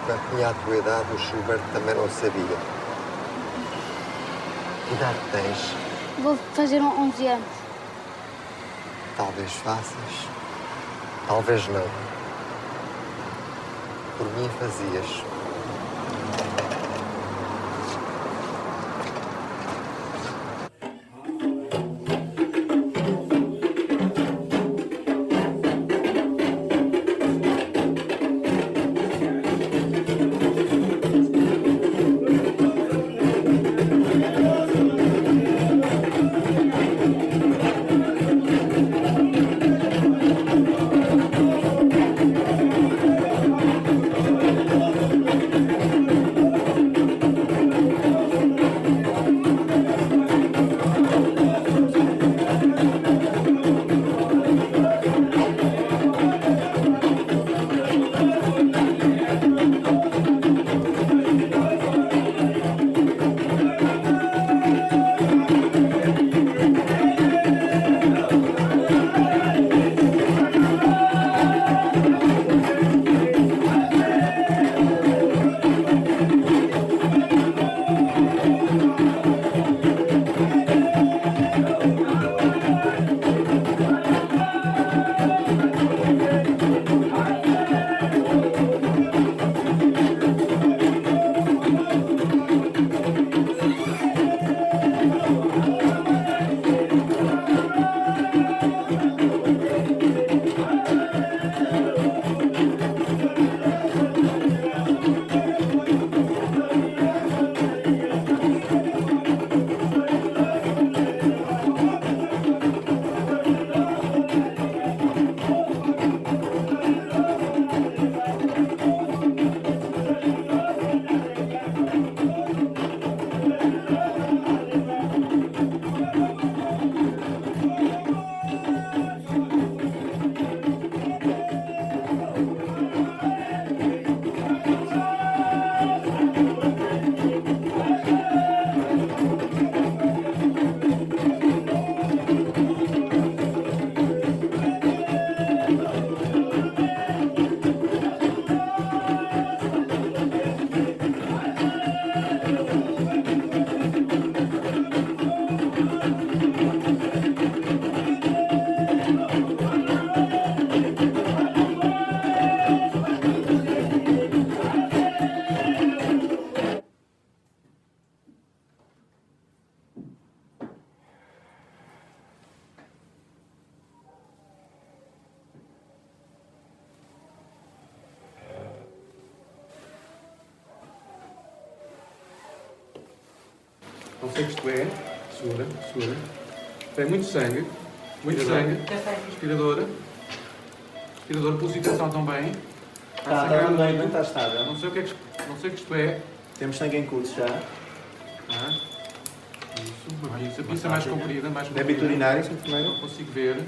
Quando tinha a tua idade, o Schubert também não sabia. Que idade tens? Vou fazer 11 anos. Talvez faças, talvez não. Por mim fazias. Não sei o que isto é. Segura. Tem muito sangue. Muito sangue. Aspiradora. Pulsificação também. Está tudo bem, não está estável. Não sei o que isto é. Temos sangue em curso já. Isso, uma pinça mais comprida. Débito urinário, Sr. Enfermeiro. Não consigo ver.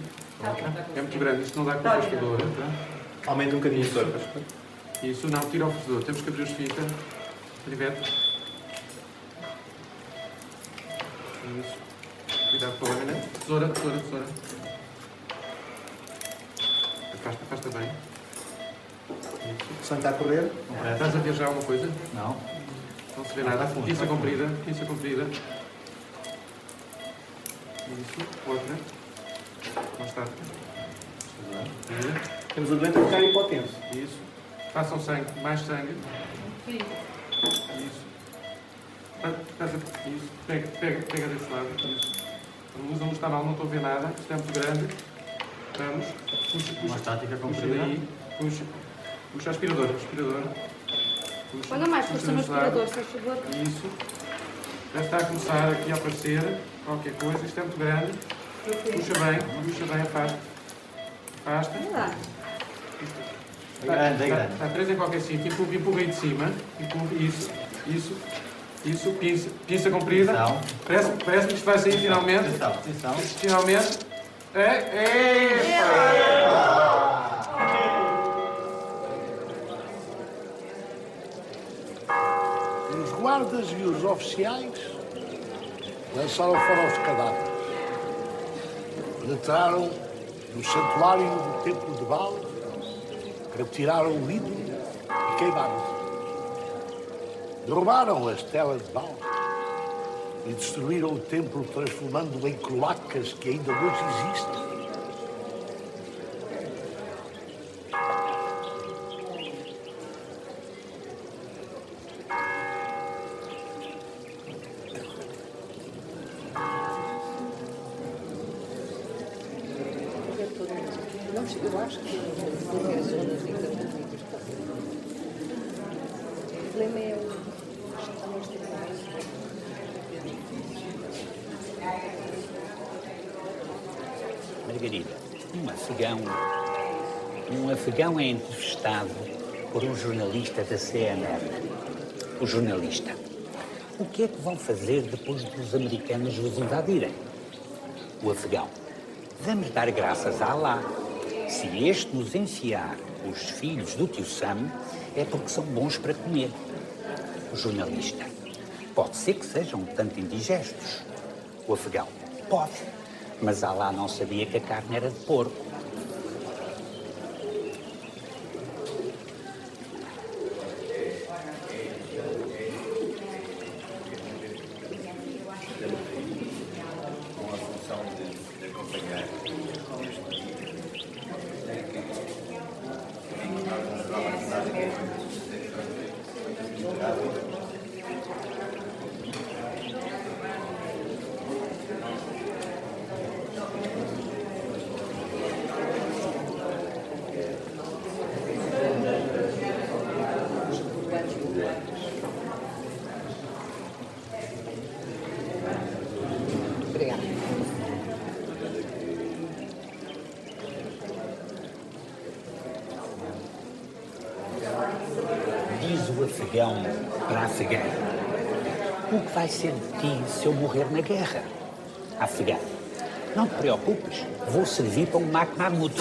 É muito grande, isto não dá com a aspiradora. Aumenta um bocadinho o corpo. Isso, não, tira o fedor. Temos que abrir os fita. Canivete. Isso. Cuidado com a lâmina. Tesoura. Afasta bem. Isso. O sangue está a correr? Estás a ver já alguma coisa? Não. Não se vê nada. Pinça comprida. Isso. Outra. Mais tarde. Temos o doente a ficar hipotenso. Isso. Façam sangue. Mais sangue. Isso. Isso. Pega desse lado. Isso. A luz não está mal, não estou a ver nada. Isto é muito grande. Vamos. Puxa. Uma estática comprida. Daí. Puxa a aspiradora. Põe mais força no aspirador, se faz favor. Isso. Já está a começar aqui a aparecer qualquer coisa. Isto é muito grande. Puxa bem, afasta. É grande. Está preso em qualquer sítio. Empurra aí de cima. Isso. Pinça comprida. Parece que isto vai sair finalmente. Atenção. Finalmente. Os guardas e os oficiais lançaram fora os cadáveres. Penetraram no santuário do templo de Baal, retiraram o ídolo e queimaram-o. Derrubaram a estela de Baal e destruíram o templo, transformando-o em cloacas que ainda hoje existem. Eu acho que as zonas interrompidas. O problema é Margarida, um afegão é entrevistado por um jornalista da CNN. O jornalista: o que é que vão fazer depois dos americanos os invadirem? O afegão: vamos dar graças a Allah. Se este nos enfiar os filhos do tio Sam, é porque são bons para comer. O jornalista: pode ser que sejam um tanto indigestos. O afegão: pode, mas Allah não sabia que a carne era de porco. Diz o afegão para a afegã: o que vai ser de ti se eu morrer na guerra? A afegã: não te preocupes, vou servir para um Mahmoud.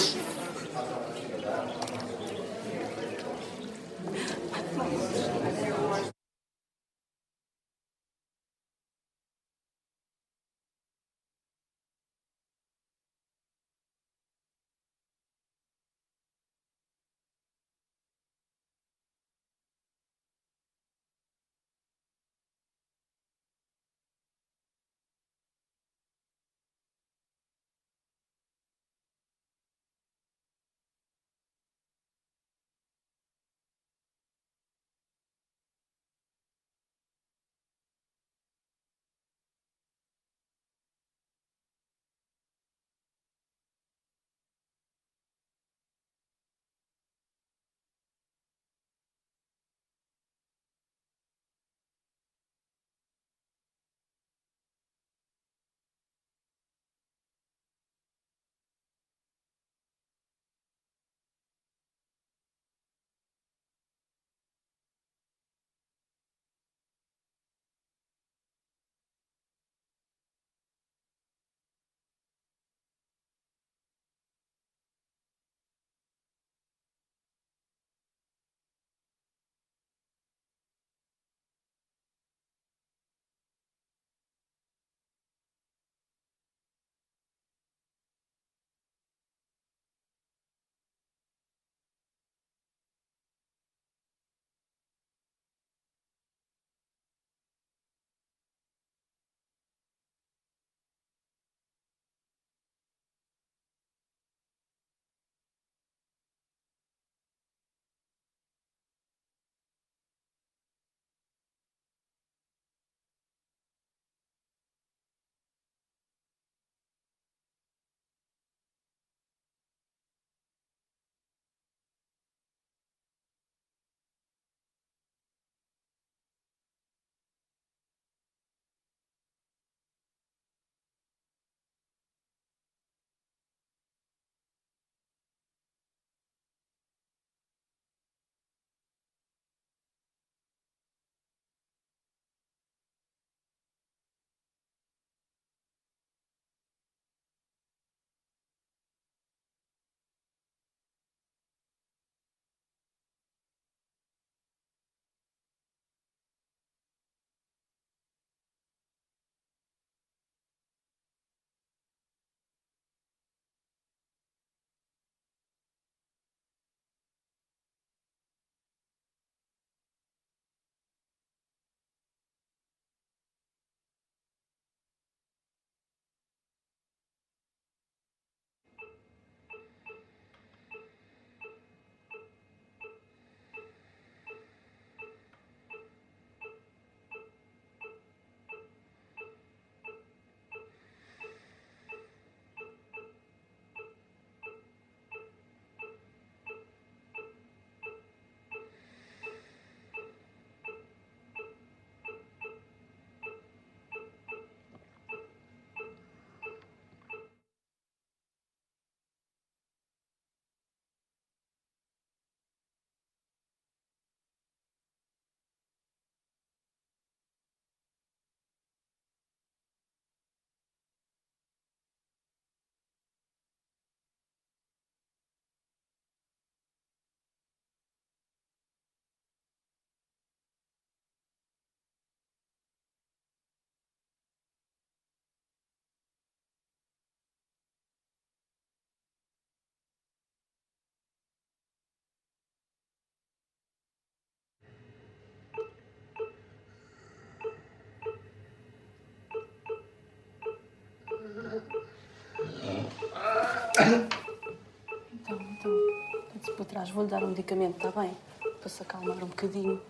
Se para trás vou-lhe dar um medicamento, está bem? Para se acalmar um bocadinho.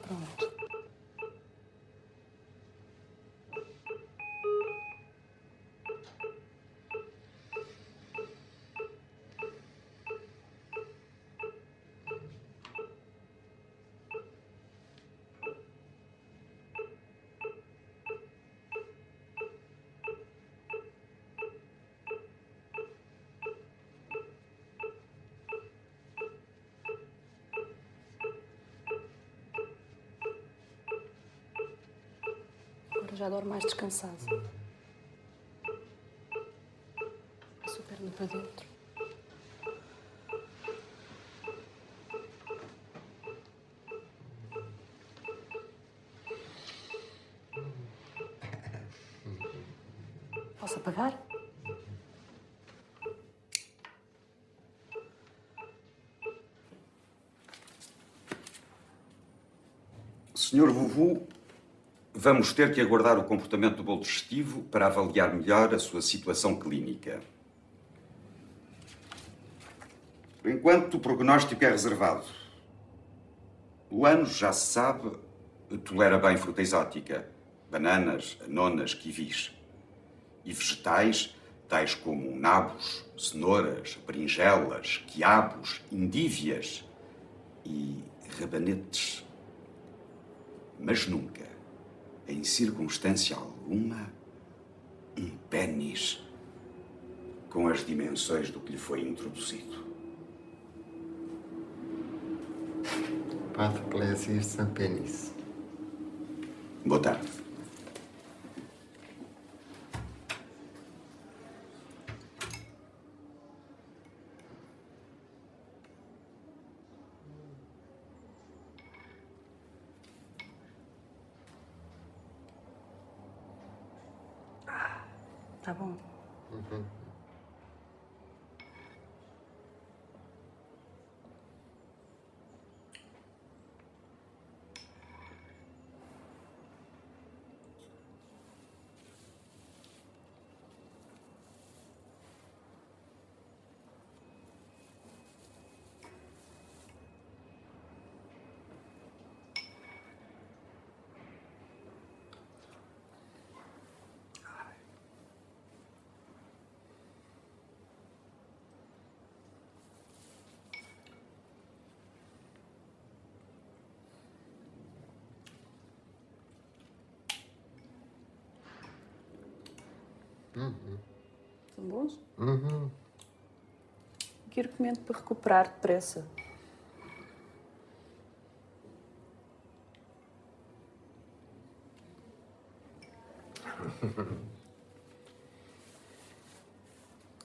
Pronto. Agora já dorme mais descansado. Passa a perna para dentro. Posso apagar? Senhor Vuvu, vamos ter que aguardar o comportamento do bolo digestivo para avaliar melhor a sua situação clínica. Por enquanto, o prognóstico é reservado. O ânus, já se sabe, tolera bem fruta exótica, bananas, anonas, kiwis. E vegetais, tais como nabos, cenouras, berinjelas, quiabos, endívias e rabanetes. Mas nunca, em circunstância alguma, um pênis com as dimensões do que lhe foi introduzido. Padre Clésias de São Pénis. Boa tarde. Tá bom. São bons? Que argumento para recuperar depressa?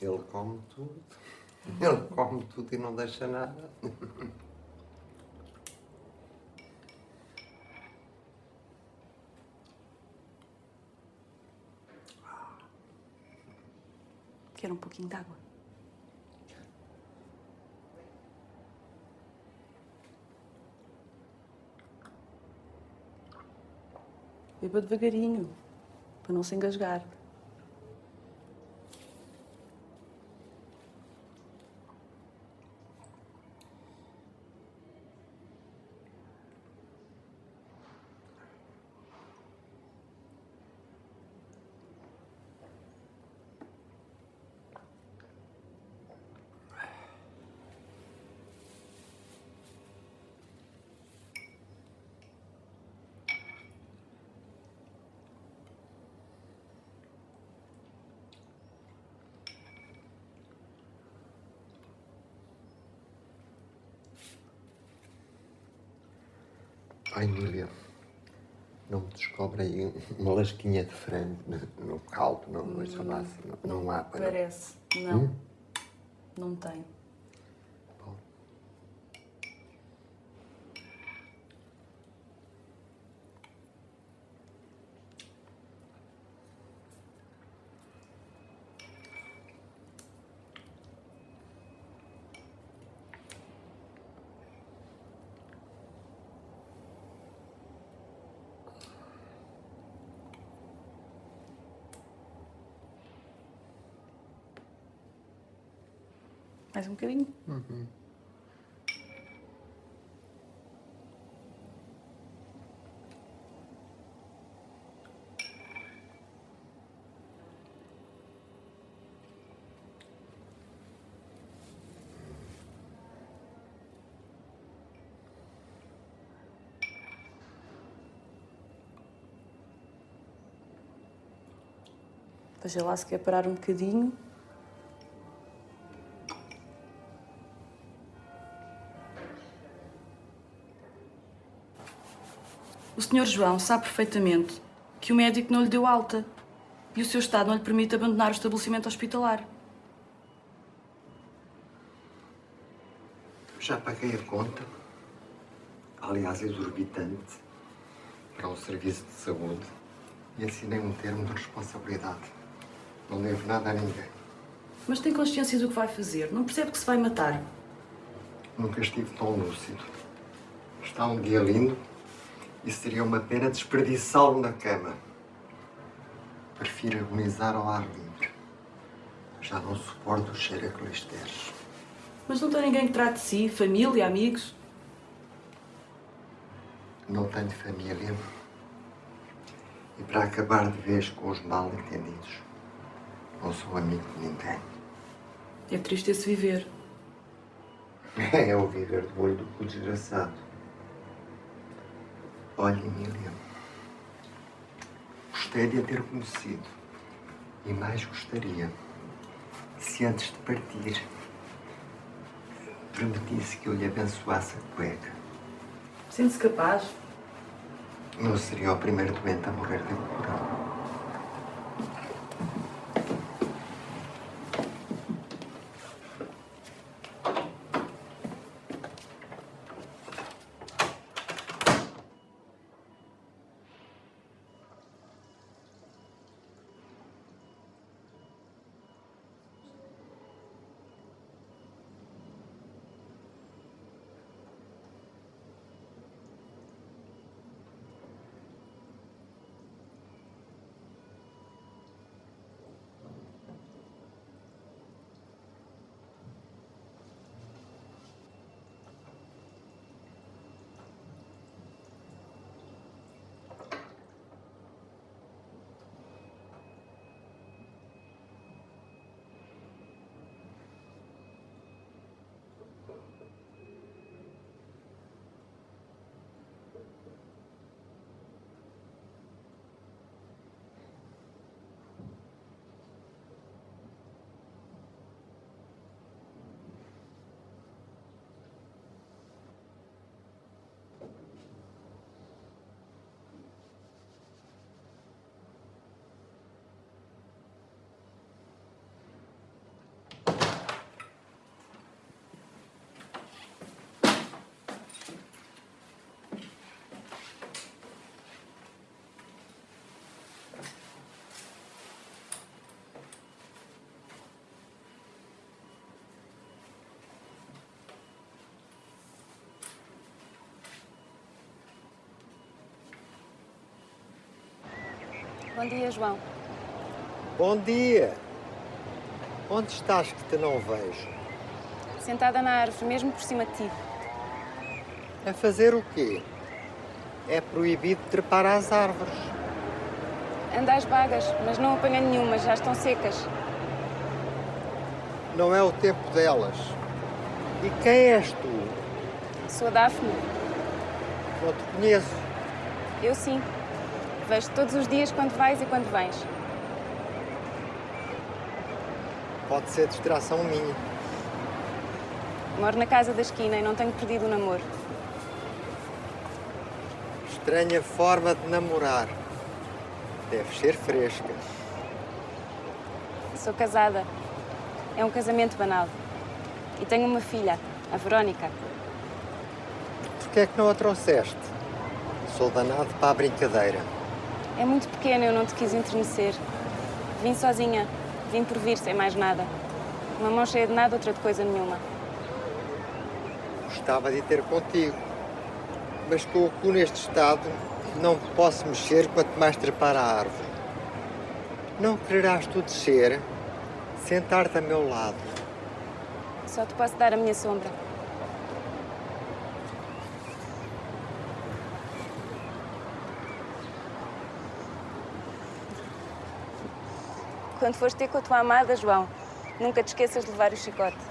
Ele come tudo. Ele come tudo e não deixa nada. Quero um pouquinho de água. Beba devagarinho, para não se engasgar. Ai, Emília, não me descobre aí uma lasquinha de frango no caldo, não, mas sei lá, não há para... Parece. Não. Não tem. Mais um bocadinho. Veja lá se quer parar um bocadinho. O Sr. João sabe perfeitamente que o médico não lhe deu alta e o seu estado não lhe permite abandonar o estabelecimento hospitalar. Já paguei a conta, aliás exorbitante, para um serviço de saúde e assinei um termo de responsabilidade. Não devo nada a ninguém. Mas tem consciência do que vai fazer? Não percebe que se vai matar? Nunca estive tão lúcido. Está um dia lindo e seria uma pena desperdiçá-lo na cama. Prefiro agonizar ao ar livre. Já não suporto o cheiro a colisteres. Mas não tem ninguém que trate de si? Família, amigos? Não tenho família. E para acabar de vez com os mal-entendidos, não sou amigo de ninguém. É triste esse viver. É o viver do olho do cu desgraçado. Olha, Emília, gostei de a ter conhecido. E mais gostaria se antes de partir permitisse que eu lhe abençoasse a cueca. Sente-se capaz? Não seria o primeiro doente a morrer de cura. Bom dia, João. Bom dia! Onde estás que te não vejo? Sentada na árvore, mesmo por cima de ti. A fazer o quê? É proibido trepar às árvores. Anda às vagas, mas não apanha nenhuma, já estão secas. Não é o tempo delas. E quem és tu? Sou a Daphne. Não te conheço. Eu sim. Vejo-te todos os dias quando vais e quando vens. Pode ser distração minha. Moro na casa da esquina e não tenho perdido o namoro. Estranha forma de namorar. Deve ser fresca. Sou casada. É um casamento banal. E tenho uma filha, a Verónica. Por que é que não a trouxeste? Sou danado para a brincadeira. É muito pequena, eu não te quis enternecer. Vim sozinha. Vim por vir, sem mais nada. Uma mão cheia de nada, outra de coisa nenhuma. Gostava de ter contigo. Mas com o cu neste estado, não posso mexer quanto mais trepar a árvore. Não quererás tu descer, sentar-te a meu lado. Só te posso dar a minha sombra. Quando fores ter com a tua amada, João, nunca te esqueças de levar o chicote.